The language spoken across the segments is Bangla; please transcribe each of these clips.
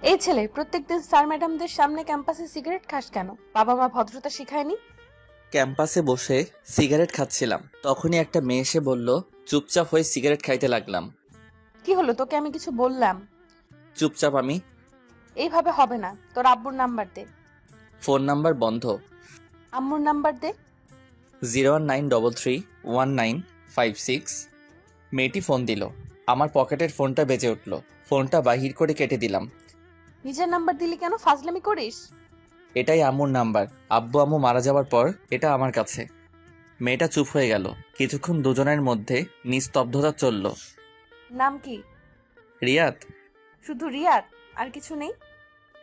এই ছেলে প্রত্যেকদিন স্যার ম্যাডামদের সামনে ক্যাম্পাসে সিগারেট খাস কেন? বাবা মা ভদ্রতা শিখায়নি? ক্যাম্পাসে বসে সিগারেট খাচ্ছিলাম, তখনই একটা মেয়ে এসে বলল। চুপচাপ হয়ে সিগারেট খাইতে লাগলাম। কি হলো, তোকে আমি কিছু বললাম? চুপচাপ আমি। এইভাবে হবে না, তোর আব্বুর নাম্বার দে। ফোন নাম্বার বন্ধ। আম্মুর নাম্বার দে। 019331956। মেয়েটি ফোন দিল। আমার পকেটের ফোনটা বেজে উঠল। ফোনটা বাহির করে কেটে দিলাম। নিজের নাম্বার দিলি কেন? ফাজলামি করিস? এটাই আম্মুর নাম্বার। আব্বু আম্মু মারা যাওয়ার পর এটা আমার কাছে। মেয়েটা চুপ হয়ে গেল। কিছুক্ষণ দুজনের মধ্যে নিস্তব্ধতা চলল। নাম কি? রিয়াদ। শুধু রিয়াদ? আর কিছু নেই?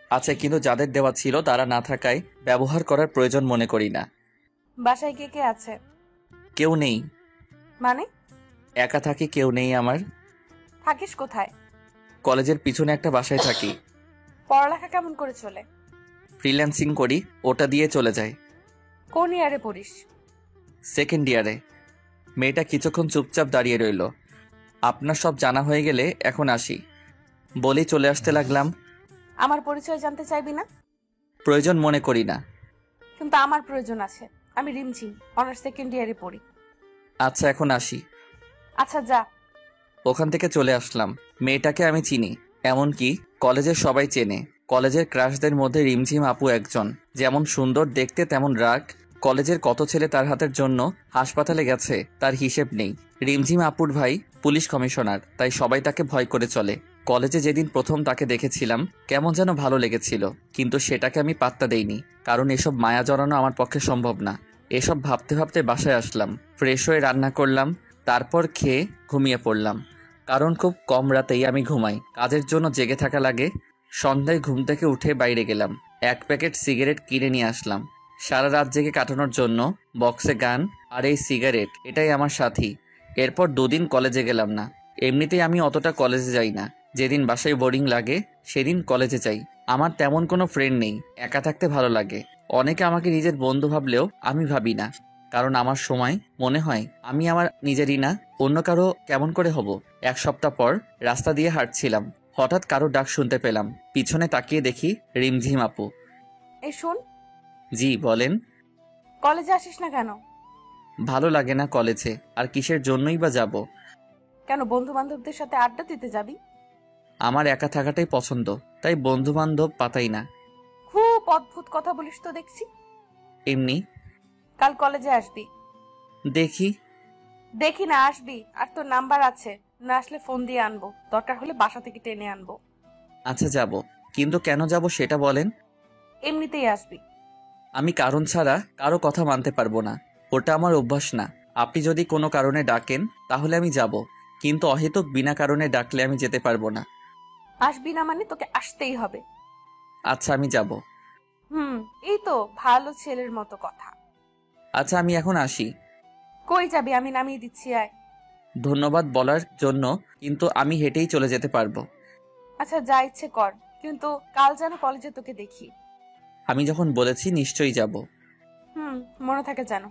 আছে, কিন্তু যাদের দেওয়া ছিল তারা না থাকায় ব্যবহার করার প্রয়োজন মনে করি না। বাসায় কে কে আছে? কেউ নেই। মানে? একা থাকি, কেউ নেই আমার। থাকিস কোথায়? কলেজের পিছনে একটা বাসায় থাকি। পড়ালেখা কেমন করে চলে? ফ্রিল্যান্সিং করি, ওটা দিয়ে চলে যায়। কোন ইয়ারে পড়িস? সেকেন্ড ইয়ারে। মেয়েটা কিছুক্ষণ চুপচাপ দাঁড়িয়ে রইল। আপনার সব জানা হয়ে গেলে এখন আসি বলেই চলে আসতে লাগলাম। আমার পরিচয় জানতে চাইবি না? প্রয়োজন মনে করি না। কিন্তু আমার প্রয়োজন আছে। আমি রিমঝিম, অনার্স সেকেন্ড ইয়ারে পড়ি। আচ্ছা, এখন আসি। আচ্ছা যা। ওখান থেকে চলে আসলাম। মেয়েটাকে আমি চিনি, এমনকি কলেজের সবাই চেনে। কলেজের ক্রাশদের মধ্যে রিমঝিম আপু একজন। যেমন সুন্দর দেখতে তেমন রাগ। কলেজের কত ছেলে তার হাতের জন্য হাসপাতালে গেছে তার হিসেব নেই। রিমঝিম আপুর ভাই পুলিশ কমিশনার, তাই সবাই তাকে ভয় করে চলে। কলেজে যেদিন প্রথম তাকে দেখেছিলাম কেমন যেন ভালো লেগেছিল, কিন্তু সেটাকে আমি পাত্তা দেইনি, কারণ এসব মায়া জড়ানো আমার পক্ষে সম্ভব না। এসব ভাবতে ভাবতে বাসায় আসলাম। ফ্রেশ হয়ে রান্না করলাম, তারপর খেয়ে ঘুমিয়ে পড়লাম। কারণ খুব কম রাতেই আমি ঘুমাই, কাজের জন্য জেগে থাকা লাগে। সন্ধ্যায় ঘুম থেকে উঠে বাইরে গেলাম, এক প্যাকেট সিগারেট কিনে নিয়ে আসলাম। সারা রাত জেগে কাটানোর জন্য বক্সে গান আর এই সিগারেট, এটাই আমার সাথী। এরপর দুদিন কলেজে গেলাম না। এমনিতেই আমি অতটা কলেজে যাই না। যেদিন বাসায় বোরিং লাগে সেদিন কলেজে যাই। আমার তেমন কোনো ফ্রেন্ড নেই, একা থাকতে ভালো লাগে। অনেকে আমাকে নিজের বন্ধু ভাবলেও আমি ভাবি না, কারণ আমার সময় মনে হয় আমি আমার নিজেরই না, অন্য কারো কেমন করে হব। এক সপ্তাহ পর রাস্তা দিয়ে হাঁটছিলাম, হঠাৎ কারো ডাক শুনতে পেলাম। পিছনে তাকিয়ে দেখি রিমঝিম আপু। এই শোন। জি বলেন। কলেজে আসিস না কেন? ভালো লাগে না কলেজে, আর কিসের জন্যই বা যাব। কেন, বন্ধু বান্ধবদের সাথে আড্ডা দিতে যাবি? আমার একা থাকাটাই পছন্দ, তাই বন্ধু বান্ধব পাতাই না। খুব অদ্ভুত কথা বলিস তো দেখছি। এমনি। কাল কলেজে আসবি? দেখি। দেখি না, আসবি। আর তোর নাম্বার আছে, না আসলে ফোন দিয়ে আনবো, দরকার হলে বাসা থেকে টেনে আনবো। আচ্ছা যাব, কিন্তু কেন যাব সেটা বলেন। এমনিতেই আসবি। আমি কারণ ছাড়া কারো কথা মানতে পারবো না, ওটা আমার অভ্যাস না। আপনি যদি কোনো কারণে ডাকেন তাহলে আমি যাব, কিন্তু অহেতুক বিনা কারণে ডাকলে আমি যেতে পারবো না। আসবি না মানে তোকে আসতেই হবে। আচ্ছা আমি যাব। এই তো ভালো ছেলের মতো কথা। আচ্ছা আমি এখন আসি। কই যাবি? আমি নামিয়ে দিচ্ছি, আয়। ধন্যবাদ বলার জন্য, কিন্তু আমি হেঁটেই চলে যেতে পারবো। আচ্ছা যা ইচ্ছে কর, কিন্তু কাল যেন কলেজে তোকে দেখি। আমি যখন বলেছি নিশ্চয়ই যাব। মনে থাকে যেন।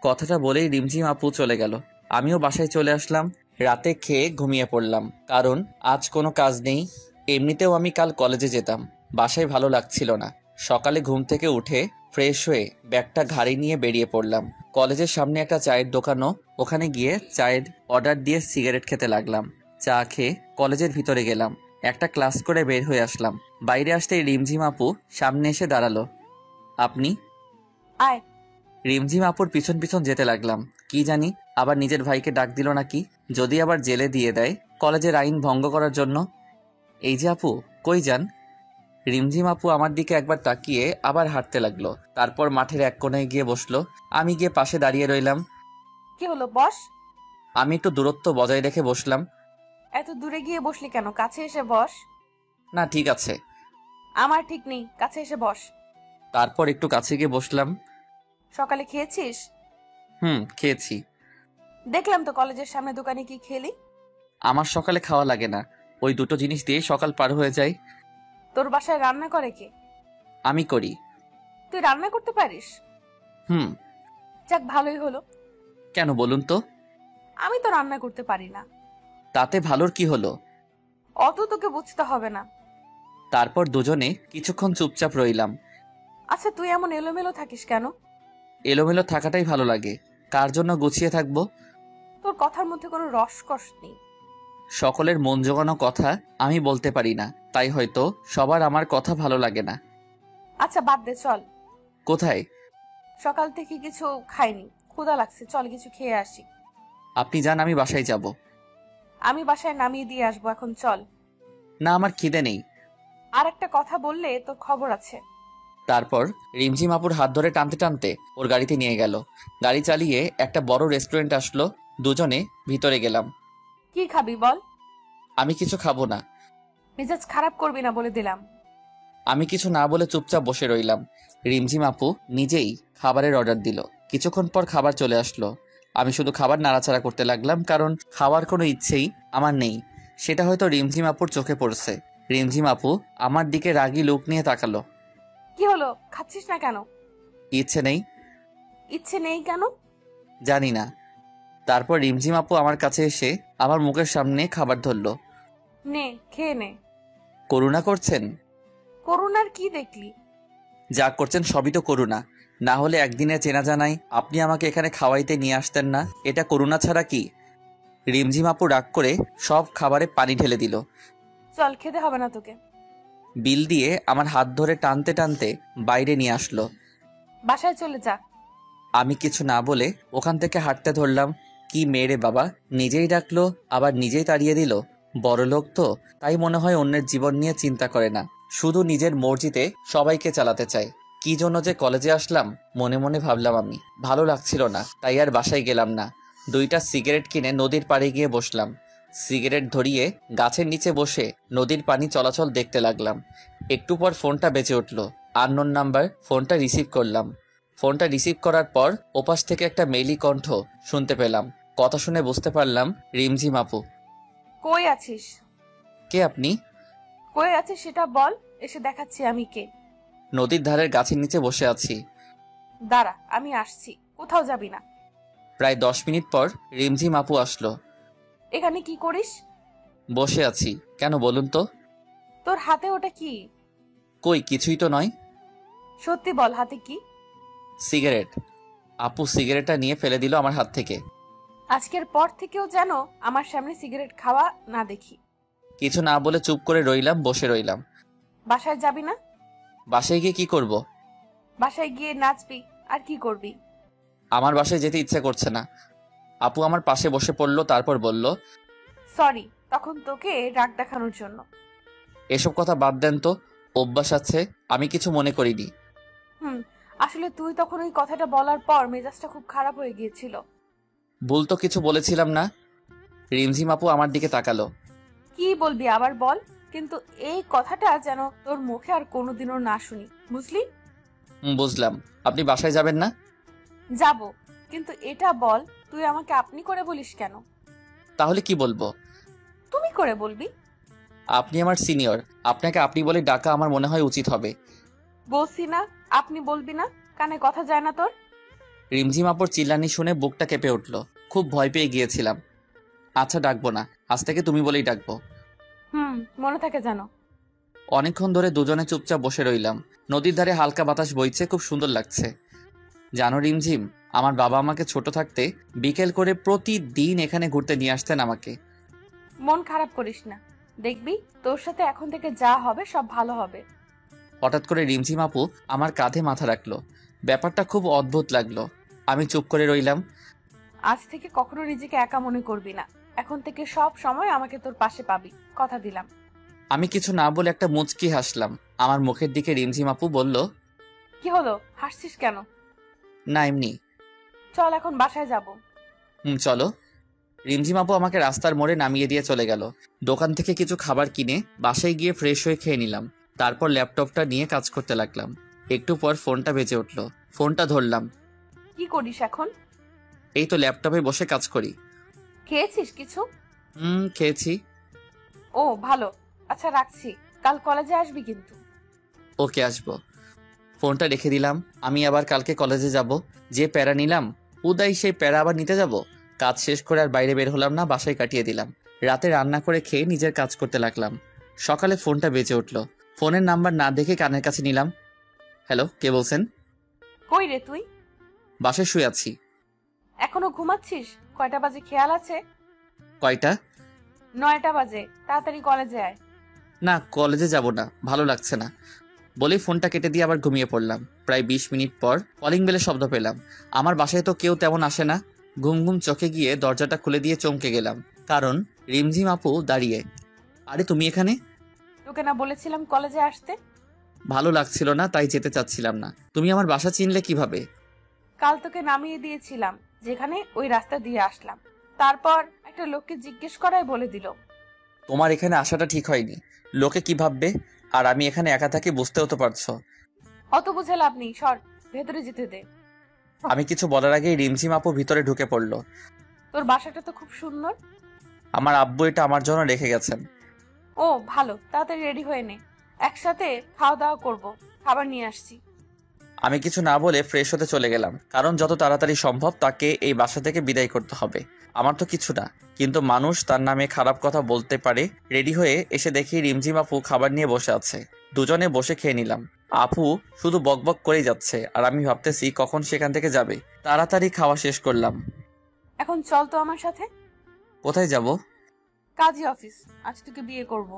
কথাটা বলেই রিমঝিম আপু চলে গেল। আমিও বাসায় চলে আসলাম। রাতে খেয়ে ঘুমিয়ে পড়লাম, কারণ আজ কোনো কাজ নেই। এমনিতেও আমি কাল কলেজে যেতাম। বাসায় ভালো লাগছিল না। সকালে ঘুম থেকে উঠে ফ্রেশ হয়ে ব্যাগটা ঘাড়ি নিয়ে বেরিয়ে পড়লাম। কলেজের সামনে একটা চায়ের দোকানও, ওখানে গিয়ে চায়ের অর্ডার দিয়ে সিগারেট খেতে লাগলাম। চা খেয়ে কলেজের ভিতরে গেলাম। একটা ক্লাস করে বের হয়ে আসলাম। বাইরে আসতেই রিমঝিম আপু সামনে এসে দাঁড়ালো। আপনি? আয়। রিমঝিম আপুর পিছন পিছন যেতে লাগলাম। কি জানি আবার নিজের ভাইকে ডাক দিল নাকি, যদি আবার জেলে দিয়ে দেয় কলেজের আইন ভঙ্গ করার জন্য। এই যে আপু, কই যান? রিমঝিম আপু আমার দিকে একবার তাকিয়ে আবার হাঁটতে লাগলো। তারপর মাঠের এক কোণায় গিয়ে বসলো। আমি গিয়ে পাশে দাঁড়িয়ে রইলাম। কি হলো, বস। আমি একটু দূরত্ব বজায় রেখে বসলাম। এত দূরে গিয়ে বসলি কেন? কাছে এসে বস। না ঠিক আছে। আমার ঠিক নেই, কাছে এসে বস। তারপর একটু কাছে গিয়ে বসলাম। সকালে খেয়েছিস? খেয়েছি। দেখলাম তো কলেজের সামনে দোকানে কি খেলি। আমার সকালে খাওয়া লাগে না, ওই দুটো জিনিস দিয়ে সকাল পার হয়ে যায়। তোর বাসায় রান্না করে কে? আমি করি। তুই রান্না করতে পারিস? হুম। যাক, ভালোই হলো। কেন বলুন তো? আমি তো রান্না করতে পারি না। তাতে ভালোর কি হলো? অত তোকে বুঝতে হবে না। তারপর দুজনে কিছুক্ষণ চুপচাপ রইলাম। আচ্ছা, তুই এমন এলোমেলো থাকিস কেন? এলোমেলো থাকাটাই ভালো লাগে। কার জন্য গুছিয়ে থাকবো? তোর কথার মধ্যে কোনো রসকস নেই। সকলের মন জোগানো কথা আমি বলতে পারি না, তাই হয়তো সবার আমার কথা ভালো লাগে না। আচ্ছা বাদ দে, চল। কোথায়? সকাল থেকে কিছু খাইনি, ক্ষুধা লাগছে, চল কিছু খেয়ে আসি। আপনি যান, আমি বাসায় যাব। আমি বাসায় নামিয়ে দিয়ে আসবো, এখন চল। না, আমার খিদে নেই। আর একটা কথা বললে তোর খবর আছে। তারপর রিমঝিম আপুর হাত ধরে টানতে টানতে ওর গাড়িতে নিয়ে গেল। গাড়ি চালিয়ে একটা বড় রেস্টুরেন্ট আসলো। দুজনে ভিতরে গেলাম। কি খাবি বল? আমি কিছু খাবো না। মেজাজ খারাপ করবি না বলে দিলাম। আমি কিছু না বলে চুপচাপ বসে রইলাম। রিমঝিম আপু নিজেই খাবারের অর্ডার দিল। কিছুক্ষণ পর খাবার চলে আসলো। আমি শুধু খাবার নাড়াচাড়া করতে লাগলাম, কারণ খাওয়ার কোনো ইচ্ছেই আমার নেই। সেটা হয়তো রিমঝিম আপুর চোখে পড়ছে। রিমঝিম আপু আমার দিকে রাগী লুক নিয়ে তাকালো। কি হলো, খাচ্ছিস না কেন? ইচ্ছে নেই। ইচ্ছে নেই কেন? জানি না। তারপর রিমঝিম আপু আমার কাছে এসে আমার মুখের সামনে খাবার ধরলো। নে, খেয়ে নে। করুণা করছেন? করুণার কি দেখলি? যা করছেন সবই তো করুণা। না হলে একদিনে চেনা জানাই আপনি আমাকে এখানে খাওয়াইতে নিয়ে আসতেন না। এটা করুণা ছাড়া কি? রিমঝিম আপু রাগ করে সব খাবারে পানি ঢেলে দিল। চল, খেতে হবে না তোকে। বিল দিয়ে আমার হাত ধরে টানতে টানতে বাইরে নিয়ে আসলো। বাসায় চলে যা। আমি কিছু না বলে ওখান থেকে হাঁটতে ধরলাম। কি মেরে বাবা, নিজেই ডাকলো আবার নিজেই তাড়িয়ে দিল। বড় লোক তো, তাই মনে হয় অন্যের জীবন নিয়ে চিন্তা করে না, শুধু নিজের মর্জিতে সবাইকে চালাতে চায়। কি জন্য যে কলেজে আসলাম মনে মনে ভাবলাম আমি। ভালো লাগছিল না, তাই আর বাসায় গেলাম না। 2টা সিগারেট কিনে নদীর পাড়ে গিয়ে বসলাম। সিগারেট ধরিয়ে গাছের নিচে বসে নদীর পানি চলাচল দেখতে লাগলাম। একটু পর ফোনটা বেজে উঠল। Unknown number. ফোনটা রিসিভ করলাম। ফোনটা রিসিভ করার পর ওপাশ থেকে একটা মেইলি কণ্ঠ শুনতে পেলাম। কথা শুনে বুঝতে পারলাম রিমঝিম আপু। কই আছিস? কে আপনি? কই আছিস সেটা বল, এসে দেখাচ্ছি আমি কে। নদীর ধারের গাছের নিচে বসে আছি। দাঁড়া, আমি আসছি, কোথাও যাবি না। প্রায় 10 মিনিট পর রিমঝিম আপু আসলো। এখানে কি করিস? বসে আছি। কেন বলুন তো? তোর হাতে ওটা কি? কই, কিছুই তো নয়। সত্যি বল, হাতে কি? সিগারেট। আপু সিগারেটটা নিয়ে ফেলে দিল আমার হাত থেকে। আজকের পর থেকেও যেন আমার সামনে সিগারেট খাওয়া না দেখি। কিছু না বলে চুপ করে রইলাম, বসে রইলাম। বাসায় যাবি না? বাসায় গিয়ে কি করব? বাসায় গিয়ে নাচবি, আর কি করবি? আমার বাসায় যেতে ইচ্ছে করছে না। আপু আমার পাশে বসে পড়লো, তারপর বলল, সরি তখন তোকে রাগ দেখানোর জন্য। এসব কথা বাদ দেন তো, অভ্যাস আছে, আমি কিছু মনে করিনি। আসলে তুই তখন ওই কথাটা বলার পর মেজাজটা খুব খারাপ হয়ে গিয়েছিল। ভুল তো কিছু বলেছিলাম না। রিমঝিম আপু আমার দিকে তাকালো। কি বলবি আবার বল, কিন্তু এই কথাটা যেন তোর মুখে আর কোনোদিনও না শুনি, বুঝলি? বুঝলাম। আপনি বাসায় যাবেন না? যাব, কিন্তু এটা বল, তুই আমাকে আপনি করে বলিস কেন? তাহলে কি বলবো? তুমি করে বলবি। আপনি আমার সিনিয়র, আপনাকে আপনি বলে ডাকা আমার মনে হয় উচিত হবে। বলছি না আপনি বলবি না, কানে কথা যায় না তোর? রিমঝিম আপুর চিল্লানি শুনে বুকটা কেঁপে উঠল। খুব ভয় পেয়ে গিয়েছিলাম। আচ্ছা, ডাকবো না, আজ থেকে তুমি বলেই ডাকবো। মনে থাকে জানো। অনেকক্ষণ ধরে দুজনে চুপচাপ বসে রইলাম। নদীর ধারে হালকা বাতাস বইছে, খুব সুন্দর লাগছে। জানো রিমঝিম, আমার বাবা আমাকে ছোট থাকতে বিকেল করে প্রতিদিন এখানে ঘুরতে নিয়ে আসতেন আমাকে। মন খারাপ করিস না, দেখবি তোর সাথে এখন থেকে যা হবে সব ভালো হবে। হঠাৎ করে রিমঝিম আপু আমার কাঁধে মাথা রাখলো। ব্যাপারটা খুব অদ্ভুত লাগলো। আমি চুপ করে রইলাম। আজ থেকে কখনো নিজেকে একা মনে করবি না, এখন থেকে সব সময় আমাকে তোর পাশে পাবি, কথা দিলাম। আমি কিছু না বলে একটা মুচকি হাসলাম। আমার মুখের দিকে রিমঝিম আপু বলল, কি হলো, হাসছিস কেন? না এমনি। চল এখন বাসায় যাব। চলো। রিমঝিম আপু আমাকে রাস্তার মোড়ে নামিয়ে দিয়ে চলে গেল। দোকান থেকে কিছু খাবার কিনে বাসায় গিয়ে ফ্রেশ হয়ে খেয়ে নিলাম। তারপর ল্যাপটপটা নিয়ে কাজ করতে লাগলাম। একটু পর ফোনটা বেজে উঠল। ফোনটা ধরলাম। কি করিস এখন? এই তো ল্যাপটপে বসে কাজ করি। খেয়েছিস কিছু? খেয়েছি। ও ভালো, আচ্ছা রাখছি, কাল কলেজে আসবি কিন্তু। ওকে, আসবো। ফোনটা রেখে দিলাম। আমি আবার কালকে কলেজে যাব। যে প্যারা নিলাম, উদয় সেই প্যারা আবার নিতে যাব। কাজ শেষ করে আর বাইরে বের হলাম না, বাসায় কাটিয়ে দিলাম। রাতে রান্না করে খেয়ে নিজের কাজ করতে লাগলাম। সকালে ফোনটা বেজে উঠল। ফোনের নাম্বার না দেখে কানের কাছে নিলাম। হ্যালো, কে বলছেন? কই রে তুই? বাসায় শুয়ে আছি। এখনো ঘুমাচ্ছিস? কয়টা বাজে খেয়াল আছে? কয়টা? 9টা বাজে। তাড়াতাড়ি কলেজে আয়। না, কলেজে যাব না, ভালো লাগছে না বলেই ফোনটা কেটে দিয়ে আবার ঘুমিয়ে পড়লাম। প্রায় 20 মিনিট পর কলিং বেলের শব্দ পেলাম। আমার বাসায় তো কেউ তেমন আসে না। ঘুম ঘুম চোখে গিয়ে দরজাটা খুলে দিয়ে চমকে গেলাম, কারণ রিমঝিম আপু দাঁড়িয়ে। আরে তুমি এখানে? তোকে না বলেছিলাম কলেজে আসতে? ভালো লাগছিল না, তাই যেতে চাচ্ছিলাম না। তুমি আমার বাসা চিনলে কিভাবে? কাল তোকে নামিয়ে দিয়েছিলাম যেখানে, ওই রাস্তা দিয়ে আসলাম। তারপর একটা লোককে জিজ্ঞেস করায় বলে দিল। তোমার এখানে আসাটা ঠিক হয়নি। লোকে কি ভাববে? আর আমি এখানে একা থাকি, বুঝতেও তো পারছো। অত বুঝে লাভ নেই, সর, ভেতরে যেতে দে। আমি কিছু বলার আগেই রিমঝিম আপু ভিতরে ঢুকে পড়লো। তোর বাসাটা তো খুব সুন্দর। আমার আব্বু এটা আমার জন্য রেখে গেছেন। ও ভালো, তাড়াতাড়ি রেডি হয়ে নে, একসাথে খাওয়া দাওয়া করব। খাবার নিয়ে আসছি। আমি কিছু না বলে ফ্রেশ হতে চলে গেলাম, কারণ যত তাড়াতাড়ি সম্ভব তাকে এই বাসা থেকে বিদায় করতে হবে। আমার তো কিছু না, কিন্তু মানুষ তার নামে খারাপ কথা বলতে পারে। রেডি হয়ে এসে দেখি রিমঝিম আপু খাবার নিয়ে বসে আছে। দুজনে বসে খেয়ে নিলাম। আপু শুধু বকবক করেই যাচ্ছে, আর আমি ভাবতেছি কখন সেখান থেকে যাবে। তাড়াতাড়ি খাওয়া শেষ করলাম। এখন চল তো আমার সাথে। কোথায় যাব? কাজী অফিস, আজ তোকে বিয়ে করব।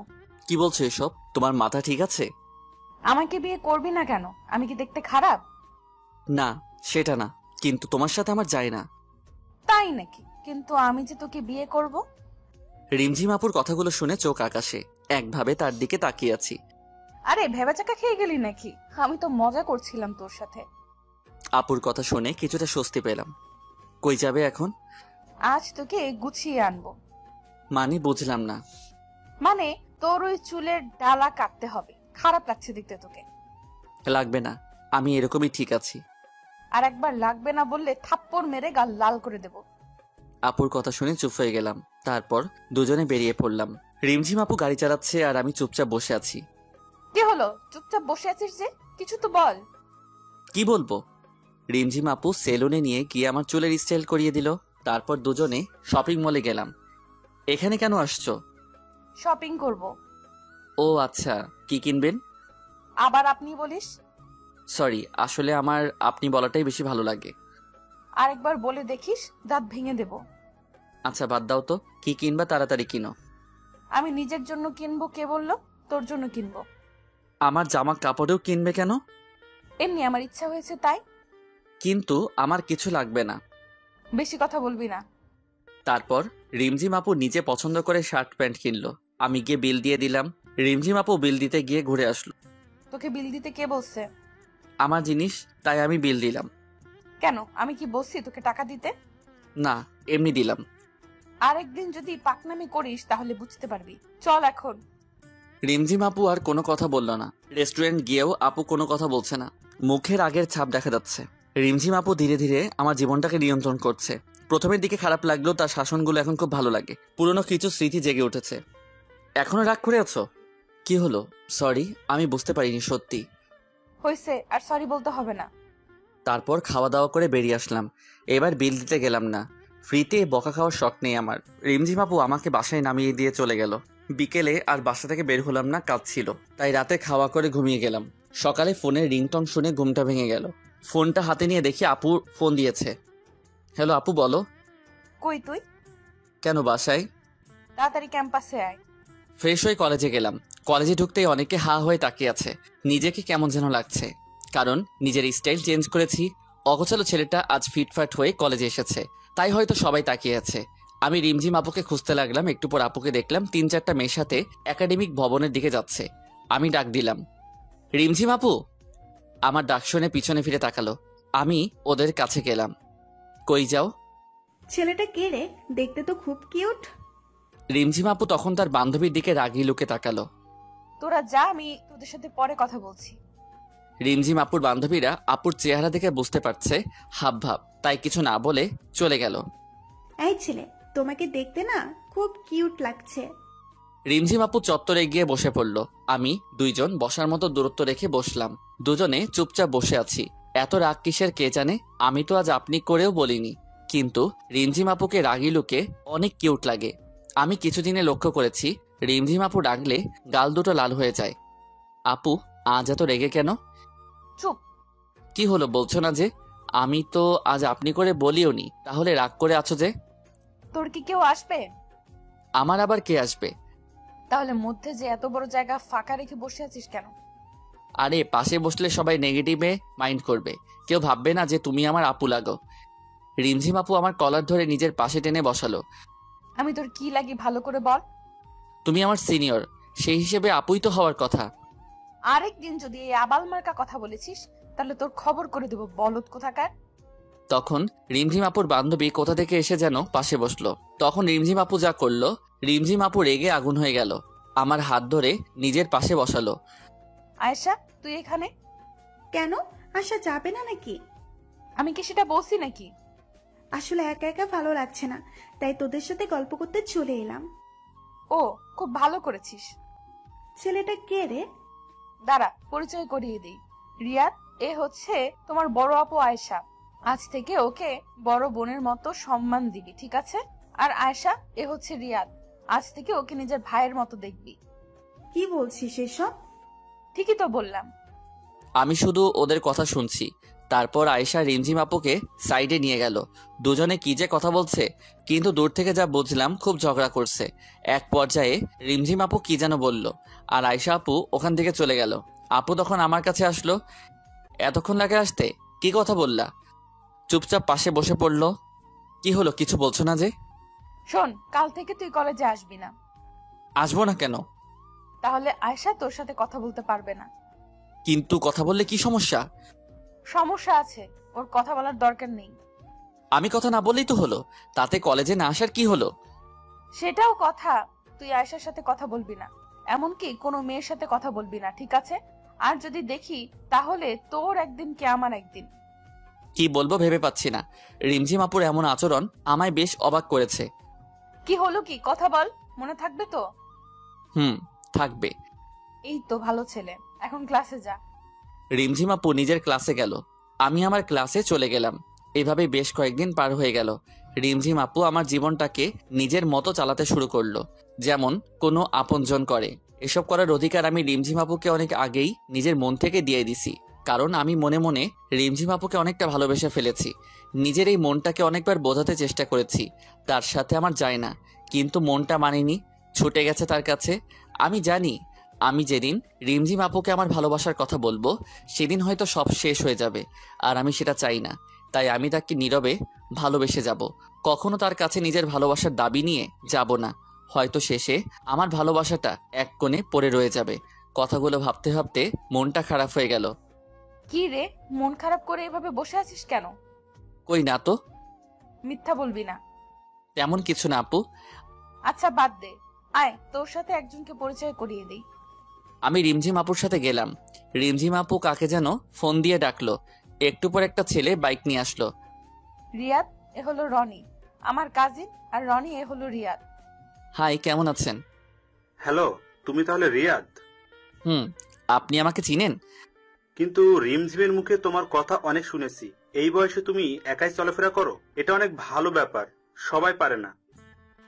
কি বলছো এসব? তোমার মাথা ঠিক আছে? আমাকে বিয়ে করবি না কেন? আমি কি দেখতে খারাপ? না, সেটা না, কিন্তু তোমার সাথে আমার যায় না। তাই নাকি? কিন্তু আমি যে তোকে বিয়ে করব। রিমঝিম আপুর কথাগুলো শুনে চোখ আকাশে, একভাবে তার দিকে তাকিয়ে আছি। আরে ভেবাচাকা খেয়ে গেলি নাকি? আমি তো মজা করছিলাম তোর সাথে। আপুর কথা শুনে কিছুটা স্বস্তি পেলাম। কই যাবে এখন? আজ তোকে গুছিয়ে আনবো। মানে বুঝলাম না। মানে তোর ওই চুলের ডালা কাটতে হবে। খারাপ লাগছে দেখতে তোকে। লাগবে না, আমি এরকমই ঠিক আছি। আর একবার লাগবে না বললে থাপ্পড় মেরে গাল লাল করে দেব। আপুর কথা শুনে চুপ হয়ে গেলাম। তারপর দুজনে বেরিয়ে পড়লাম। রিমঝিম আপু গাড়ি চালাচ্ছে আর আমি চুপচাপ বসে আছি। কি হলো, চুপচাপ বসে আছিস যে? কিছু তো বল। কি বলবো? রিমঝিম আপু সেলুনে নিয়ে গিয়ে আমার চুলের স্টাইল করিয়ে দিল। তারপর দুজনে শপিং মলে গেলাম। এখানে কেন আসছো? শপিং করব। ও আচ্ছা, কি কিনবেন? আবার আপনি বলিস? সরি, আসলে আমার আপনি বলাটাই বেশি ভালো লাগে। আরেকবার বলে দেখিস, দাঁত ভেঙে দেব। আচ্ছা বাদ দাও তো, কি কিনবা তাড়াতাড়ি কিনো। আমি নিজের জন্য কিনবো, কে বললো? তোর জন্য কিনবো। আমার জামা কাপড়েও কিনবে কেন? এমনি আমার ইচ্ছা হয়েছে তাই। কিন্তু আমার কিছু লাগবে না। বেশি কথা বলবি না। তারপর রিমঝিম আপু নিজে পছন্দ করে শার্ট প্যান্ট কিনলো। আমি গিয়ে বিল দিয়ে দিলাম। রিমঝিম আপু বিল দিতে গিয়ে ঘুরে আসলো। তোকে বিল দিতে কে বলছে? আমার জিনিস, তাই আমি বিল দিলাম। কেন, আমি কি বলছি তোকে টাকা দিতে? না, এমনি দিলাম। আরেকদিন যদি পাকনামি করিস তাহলে বুঝতে পারবি। চল এখন। রিমঝিম আপু আর কোনো কথা বলল না। রেস্টুরেন্ট গিয়েও আপু কোনো কথা বলছে না। মুখের আগের ছাপ দেখা যাচ্ছে। রিমঝিম আপু ধীরে ধীরে আমার জীবনটাকে নিয়ন্ত্রণ করছে। প্রথমের দিকে খারাপ লাগলেও তার শাসনগুলো এখন খুব ভালো লাগে। পুরনো কিছু স্মৃতি জেগে উঠেছে। এখনো রাগ করে আছো? কি হলো? সরি, আমি বুঝতে পারিনি সত্যি। হয়েছে, আর সরি বলতে হবে না। তারপর খাওয়া দাওয়া করে বেরিয়ে আসলাম। এবার বিল দিতে গেলাম না। ফ্রিতে বকা খাওয়ার শখ নেই আমার। রিমঝিম আপু আমাকে বাসায় নামিয়ে দিয়ে চলে গেল। বিকেলে আর বাসা থেকে বের হলাম না, কাজ ছিল। তাই রাতে খাওয়া করে ঘুমিয়ে গেলাম। সকালে ফোনের রিংটন শুনে ঘুমটা ভেঙে গেল। ফোনটা হাতে নিয়ে দেখি আপু ফোন দিয়েছে। হ্যালো আপু, বলো। কই তুই? কেন, বাসায়। তাড়াতাড়ি ক্যাম্পাসে আয়। ফ্রেশ হয়ে কলেজে গেলাম। কলেজে ঢুকতেই অনেকে হা হয়ে তাকিয়ে আছে। নিজেকে কেমন যেন লাগছে, কারণ নিজের স্টাইল চেঞ্জ করেছি। অগোছালো ছেলেটা আজ ফিটফাট হয়ে কলেজে এসেছে, তাই হয়তো সবাই তাকিয়ে আছে। আমি রিমঝিম আপুকে খুঁজতে লাগলাম। একটু পর আপুকে দেখলাম 3-4টা মেয়ের সাথে একাডেমিক ভবনের দিকে যাচ্ছে। আমি ডাক দিলাম, রিমঝিম আপু। আমার ডাক শুনে পিছনে ফিরে তাকালো। আমি ওদের কাছে গেলাম। কই যাও? ছেলেটা কে রে? দেখতে তো খুব কিউট। রিমঝিম আপু তখন তার বান্ধবীর দিকে রাগি লুকে তাকালো। তোরা যা, আমি তোদের সাথে পরে কথা বলছি। রিমঝিম আপুর বান্ধবীরা আপুর চেহারা দেখে বুঝতে পারছে হাবভাব, তাই কিছু না বলে চলে গেল। এই ছেলে, তোমাকে দেখতে না খুব কিউট লাগছে। রিমঝিম আপু চত্বরে গিয়ে বসে পড়ল। আমি দুইজন বসার মতো দূরত্ব রেখে বসলাম। দুজনে চুপচাপ বসে আছি। এত রাগ কিসের কে জানে। আমি তো আজ আপনি করেও বলিনি, কিন্তু রিমঝিম আপুকে রাগি লুকে অনেক কিউট লাগে। আমি কিছুদিনে লক্ষ্য করেছি রিমঝিম আপু রাগলে গাল দুটো লাল হয়ে যায়। আপু, আজ এত রেগে কেন? চুপ। কি হলো বলছো না যে? আমি তো আজ আপনি করে বলিও নি, তাহলে রাগ করে আছো যে? তোর কি কেউ আসবে? আমার আবার কে আসবে? তাহলে মধ্যে যে এত বড় জায়গা ফাঁকা রেখে বসে আছিস কেন? আরে পাশে বসলে সবাই নেগেটিভে মাইন্ড করবে, কেউ ভাববে না যে তুমি আমার আপু লাগো। রিমঝিম আপু আমার কলার ধরে নিজের পাশে টেনে বসালো। আমি তোর কি লাগি ভালো করে বল। তুমি আমার সিনিয়র, সেই হিসেবে আপুই তো হওয়ার কথা। আরেকদিন যদি এই আবাল মার্কা কথা বলেছিস তাহলে তোর খবর করে দেব, বলদ কোথাকার। তখন রিমঝিম আপুর বান্ধবী কোথা থেকে এসে যেন পাশে বসলো। তখন রিমঝিম আপু যা করলো, রিমঝিম আপু রেগে আগুন হয়ে গেল, আমার হাত ধরে নিজের পাশে বসালো। আয়েশা, তুই এখানে? কেন? আসা যাবে না নাকি? আমি কি সেটা বলছি নাকি? আসলে একা একা ভালো লাগছে না, তাই তোদের সাথে গল্প করতে চলে এলাম। ও, খুব ভালো করেছিস। ছেলেটা কে রে? দাঁড়া, পরিচয় করিয়ে দিই। রিয়াদ, এ হচ্ছে তোমার বড় আপু আয়েশা। আজ থেকে ওকে বড় বোনের মতো সম্মান দিবি, ঠিক আছে? আর আয়েশা, এ হচ্ছে রিয়াদ। আজ থেকে ওকে নিজের ভাইয়ের মতো দেখবি। কি বলছিস এসব? ঠিকই তো বললাম। আমি শুধু ওদের কথা শুনছি। তারপর আয়েশা রিমঝিম আপুকে সাইডে নিয়ে গেল। দুজনে কি যে কথা বলছে, কিন্তু দূর থেকে যা বুঝলাম খুব ঝগড়া করছে। এক পর্যায়ে রিমঝিম আপু কি যেন বলল, আর আয়েশা আপু ওখান থেকে চলে গেল। আপু তখন আমার কাছে আসলো। এতক্ষণ লাগে আসতে, কি কথা বললা? চুপচাপ পাশে বসে পড়লো। কি হলো, কিছু বলছো না যে? শোন, কাল থেকে তুই কলেজে আসবি না। আসবো না কেন? তাহলে আয়েশা তোর সাথে কথা বলতে পারবে না। কিন্তু কথা বললে কি সমস্যা? সমস্যা আছে, ওর কথা বলার দরকার নেই। আমি কথা না বললেই তো হলো, তাতে কলেজে না আসার কি হলো? সেটাও কথা। তুই আয়েশার সাথে কথা বলবি না, এমনকি কোনো মেয়ের সাথে কথা বলবি না, ঠিক আছে? আর যদি দেখি তাহলে তোর একদিন কে আমার একদিন। কি বলবো ভেবে পাচ্ছি না। রিমঝিম আপুর এমন আচরণ আমায় বেশ অবাক করেছে। কি হলো, কি কথা বল, মনে থাকবে তো? থাকবে। এই তো ভালো ছেলে, এখন ক্লাসে যা। রিমঝিম আপু নিজের ক্লাসে গেল, আমি আমার ক্লাসে চলে গেলাম। এভাবে বেশ কয়েকদিন পার হয়ে গেল। রিমঝিম আপু আমার জীবনটাকে নিজের মতো চালাতে শুরু করলো, যেমন কোনো আপনজন করে। এসব করার অধিকার আমি রিমঝিম আপুকে অনেক আগেই নিজের মন থেকে দিয়ে দিছি, কারণ আমি মনে মনে রিমঝিম আপুকে অনেকটা ভালোবেসে ফেলেছি। নিজের এই মনটাকে অনেকবার বোঝাতে চেষ্টা করেছি তার সাথে আমার যায় না, কিন্তু মনটা মানেনি, ছুটে গেছে তার কাছে। আমি জানি আমি যেদিন রিমঝিম আপুকে আমার ভালোবাসার কথা বলবো, সেদিন হয়তো সব শেষ হয়ে যাবে, আর আমি সেটা চাই না। তাই আমি তাকে নীরবে ভালোবেসে যাব, কখনো তার কাছে নিজের ভালোবাসার দাবি নিয়ে যাব না। হয়তো শেষে আমার ভালোবাসাটা এক কোণে পড়ে রয়ে যাবে। কথাগুলো ভাবতে ভাবতে মনটা খারাপ হয়ে গেল। কি রে, মন খারাপ করে এভাবে বসে আছিস কেন? কই না তো, মিথ্যা বলবি না। তেমন কিছু না আপু। আচ্ছা বাদ দে, আয় তোর সাথে একজনকে পরিচয় করিয়ে দিই। আমি রিমঝিম আপুর সাথে গেলাম। রিমঝিম আপু কাকে যেন ফোন দিয়ে ডাকলো। একটু পর একটা ছেলে বাইক নিয়ে আসলো। রিয়াদ, এ হলো রনি, আমার কাজিন। আর রনি, এ হলো রিয়াদ। হাই, কেমন আছেন? হ্যালো, তুমি তাহলে রিয়াদ? আপনি আমাকে চিনেন? কিন্তু রিমঝিমের মুখে তোমার কথা অনেক শুনেছি। এই বয়সে তুমি একাই চলাফেরা করো, এটা অনেক ভালো ব্যাপার, সবাই পারে না।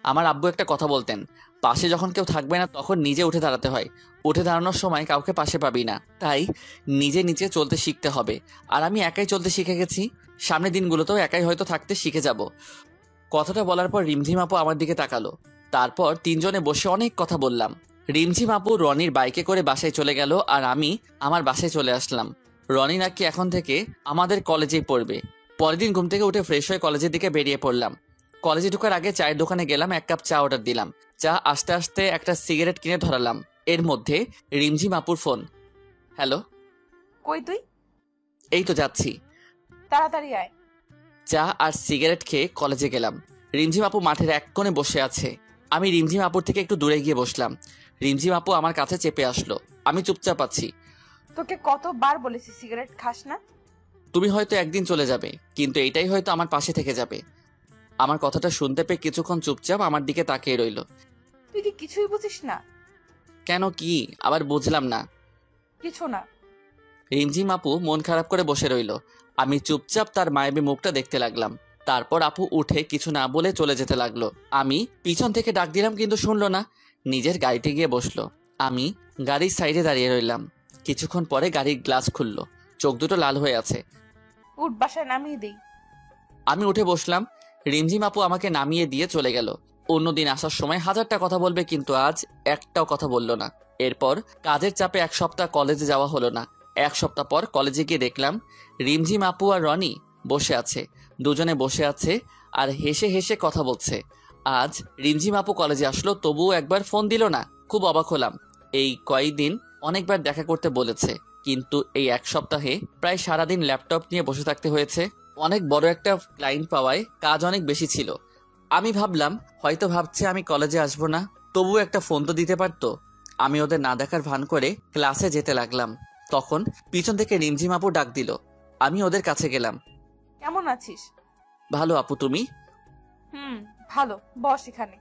আমার আব্বু একটা কথা বলতেন, পাশে যখন কেউ থাকবে না তখন নিজে উঠে দাঁড়াতে হয়। উঠে দাঁড়ানোর সময় কাউকে পাশে পাবি না, তাই নিজে নিজে চলতে শিখতে হবে। আর আমি একাই চলতে শিখে গেছি, সামনের দিনগুলোতেও একাই হয়তো থাকতে শিখে যাব। কথাটা বলার পর রিমঝিম আপু আমার দিকে তাকালো। তারপর তিনজনে বসে অনেক কথা বললাম। রিমঝিম আপু রনির বাইকে করে বাসায় চলে গেল, আর আমি আমার বাসায় চলে আসলাম। রনি নাকি এখন থেকে আমাদের কলেজেই পড়বে। পরের দিন ঘুম থেকে উঠে ফ্রেশ হয়ে কলেজের দিকে বেরিয়ে পড়লাম। কলেজে ঢোকার আগে চায়ের দোকানে গেলাম, 1 কাপ চা অর্ডার দিলাম। চা আসতে আসতে একটা সিগারেট কিনে ধরালাম। এর মধ্যে রিমঝিম আপুর ফোন। হ্যালো। কই তুই? এই তো যাচ্ছি। তাড়াতাড়ি আয়। চা আর সিগারেট খেয়ে কলেজে গেলাম। রিমঝিম আপু মাঠের এক কোণে বসে আছে। আমি রিমঝিম আপুর থেকে একটু দূরে গিয়ে বসলাম। রিমঝিম আপু আমার কাছে চেপে আসলো। আমি চুপচাপ আছি। তোকে কতবার বলেছি সিগারেট খাস না? তুমি হয়তো একদিন চলে যাবে, কিন্তু এইটাই হয়তো আমার পাশে থেকে যাবে। আমার কথাটা শুনতে পেয়ে কিছুক্ষণ চুপচাপ আমার দিকে তাকিয়ে রইল। তুই কি কিছুই বুঝিস না? কেন, কি আবার বুঝলাম না? কিছু না। রিমঝিম আপু মন খারাপ করে বসে রইল। আমি চুপচাপ তার মায়াবী মুখটা দেখতে লাগলাম। তারপর আপু উঠে কিছু না বলে চলে যেতে লাগলো। আমি পিছন থেকে ডাক দিলাম, কিন্তু শুনলো না। নিজের গাড়িতে গিয়ে বসলো। আমি গাড়ির সাইডে দাঁড়িয়ে রইলাম। কিছুক্ষণ পরে গাড়ির গ্লাস খুললো, চোখ দুটো লাল হয়ে আছে। উঠ, বাসায় নামিয়ে দেই। আমি উঠে বসলাম। রিমঝিম আপু আমাকে নামিয়ে দিয়ে চলে গেল। অন্যদিন আসার সময় হাজারটা কথা বলবে, কিন্তু আজ একটাও কথা বলল না। এরপর কাজের চাপে এক সপ্তাহ কলেজে যাওয়া হলো না। এক সপ্তাহ পর কলেজে গিয়ে দেখলাম রিমঝিম আপু আর রনি বসে আছে। দুজনে বসে আছে আর হেসে হেসে কথা বলছে। আজ রিমঝিম আপু কলেজে আসলো, তবুও একবার ফোন দিল না। খুব অবাক হলাম। এই কয়েকদিন অনেকবার দেখা করতে বলেছে, কিন্তু এই এক সপ্তাহে প্রায় সারাদিন ল্যাপটপ নিয়ে বসে থাকতে হয়েছে। অনেক বড় একটা ক্লায়েন্ট পাওয়ায় কাজ অনেক বেশি ছিল। আমি ভাবলাম হয়তো ভাবছে আমি কলেজে আসবো না, তবুও একটা ফোন তো দিতে পারতো। আমি ওদের না দেখার ভান করে ক্লাসে যেতে লাগলাম। তখন পিছন থেকে রিমঝিম আপু ডাক দিল। আমি ওদের কাছে গেলাম। কেমন আছিস? ভালো আপু, তুমি? ভালো, বস এখানে।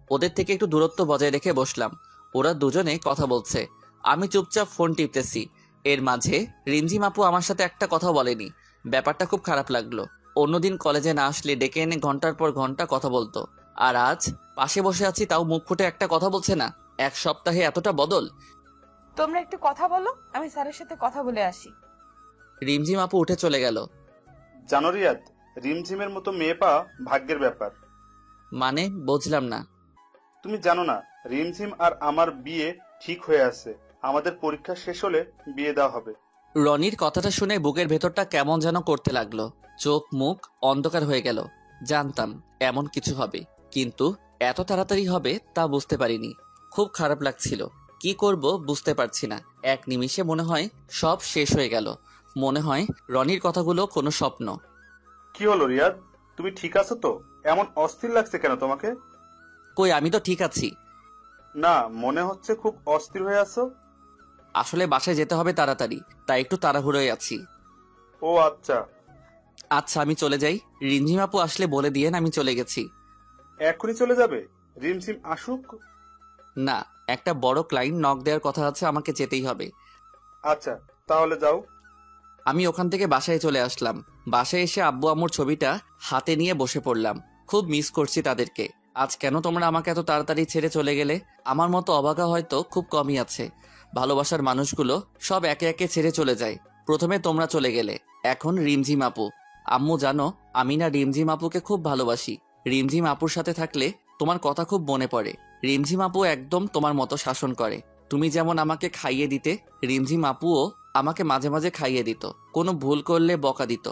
ওদের থেকে একটু দূরত্ব বজায় রেখে বসলাম। ওরা দুজনে কথা বলছে, আমি চুপচাপ ফোন টিপতেছি। এর মাঝে রিমঝিম আপু আমার সাথে একটা কথা বলেনি। ব্যাপারটা খুব খারাপ লাগলো। অন্যদিন কলেজে না আসলে ডেকে এনে ঘন্টার পর ঘন্টা কথা বলতো, আর আজ পাশে বসে আছি তাও মুখ ফুটে একটা কথা বলছে না। এক সপ্তাহে এতটা বদল! তোমরা একটু কথা বলো, আমি স্যারের সাথে কথা বলে আসি। রিমঝিম আপু উঠে চলে গেল। জানো রিয়াদ, রিমঝিমের মতো মেয়ে পাওয়া ভাগ্যের ব্যাপার। মানে বুঝলাম না। তুমি জানো না, রিমঝিম আর আমার বিয়ে ঠিক হয়ে আছে। আমাদের পরীক্ষা শেষ হলে বিয়ে দেওয়া হবে। রনির কথাটা শুনে বুকের ভেতরটা কেমন যেন করতে লাগলো। চোখ মুখ অন্ধকার হয়ে গেল। জানতাম এমন কিছু হবে, কিন্তু এত তাড়াতাড়ি হবে তা বুঝতে পারিনি। খুব খারাপ লাগছিল। কি করব বুঝতে পারছি না। এক নিমিষে মনে হয় সব শেষ হয়ে গেল। মনে হয় রনির কথাগুলো কোনো স্বপ্ন। কি হলো রিয়াদ, তুমি ঠিক আছো তো? এমন অস্থির লাগছে কেন তোমাকে? কই, আমি তো ঠিক আছি। না, মনে হচ্ছে খুব অস্থির হয়ে আছো। আসলে বাসায় যেতে হবে তাড়াতাড়ি, তাই একটু তাড়াহুড়োয় আছি। ও আচ্ছা। আচ্ছা আমি চলে যাই। রিমঝিম আপু আসলে বলে দিয়েন আমি চলে গেছি। এখনই চলে যাবে? রিমঝিম আসুক। না, একটা বড় ক্লায়েন্ট নক দেওয়ার কথা আছে, আমাকে যেতেই হবে। আচ্ছা, তাহলে যাও। আমি ওখান থেকে বাসায় চলে আসলাম। বাসায় এসে আব্বু আম্মুর ছবিটা হাতে নিয়ে বসে পড়লাম। খুব মিস করছি তাদেরকে। আজ কেন তোমরা আমাকে এত তাড়াতাড়ি ছেড়ে চলে গেলে? আমার মতো অবাকা হয়তো খুব কমই আছে। ভালোবাসার মানুষগুলো সব একে একে ছেড়ে চলে যায়। প্রথমে তোমরা চলে গেলে, এখন রিমঝিম আপু। আম্মু জানো, আমি না রিমঝিম আপুকে খুব ভালোবাসি। রিমঝিম আপুর সাথে থাকলে তোমার কথা খুব মনে পড়ে। রিমঝিম আপু একদম তোমার মতো শাসন করে। তুমি যেমন আমাকে খাইয়ে দিতে, রিমঝিম আপুও আমাকে মাঝে মাঝে খাইয়ে দিত। কোনো ভুল করলে বকা দিত।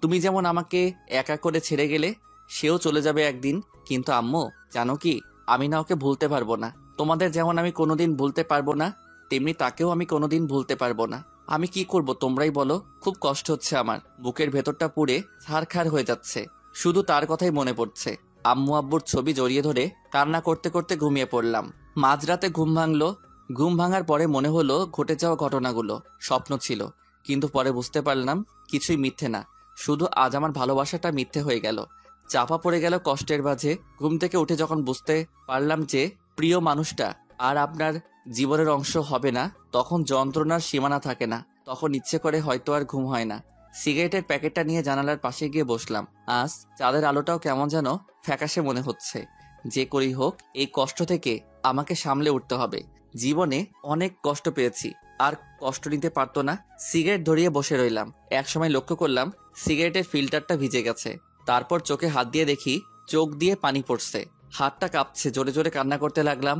তুমি যেমন আমাকে একা করে ছেড়ে গেলে, সেও চলে যাবে একদিন। কিন্তু আম্মু জানো কি, আমি না ওকে ভুলতে পারবো না। তোমাদের যেমন আমি কোনোদিন ভুলতে পারবো না, তেমনি তাকেও আমি কোনোদিন ভুলতে পারবো না। আমি কি করব তোমরাই বলো। খুব কষ্ট হচ্ছে আমার। বুকের ভেতরটা পুড়ে ছারখার হয়ে যাচ্ছে। শুধু তার কথাই মনে পড়ছে। আম্মু আব্বুর ছবি জড়িয়ে ধরে কান্না করতে করতে ঘুমিয়ে পড়লাম। মাঝরাতে ঘুম ভাঙলো। ঘুম ভাঙার পরে মনে হলো ঘটে যাওয়া ঘটনাগুলো স্বপ্ন ছিল, কিন্তু পরে বুঝতে পারলাম কিছুই মিথ্যে না। শুধু আজ আমার ভালোবাসাটা মিথ্যে হয়ে গেল, চাপা পড়ে গেল কষ্টের মাঝে। ঘুম থেকে উঠে যখন বুঝতে পারলাম যে প্রিয় মানুষটা আর আপনার জীবনের অংশ হবে না, তখন যন্ত্রণার সীমানা থাকে না। তখন ইচ্ছে করে হয়তো আর ঘুম হয় না। সিগারেটের প্যাকেটটা নিয়ে জানালার পাশে গিয়ে বসলাম। আজ চাঁদের আলোটাও কেমন যেন ফ্যাকাশে মনে হচ্ছে। যে করেই হোক এই কষ্ট থেকে আমাকে সামলে উঠতে হবে। জীবনে অনেক কষ্ট পেয়েছি, আর কষ্ট নিতে পারতো না। সিগারেট ধরিয়ে বসে রইলাম। একসময় লক্ষ্য করলাম সিগারেটের ফিল্টারটা ভিজে গেছে। তারপর চোখে হাত দিয়ে দেখি চোখ দিয়ে পানি পড়ছে। হাতটা কাঁপছে। জোরে জোরে কান্না করতে লাগলাম।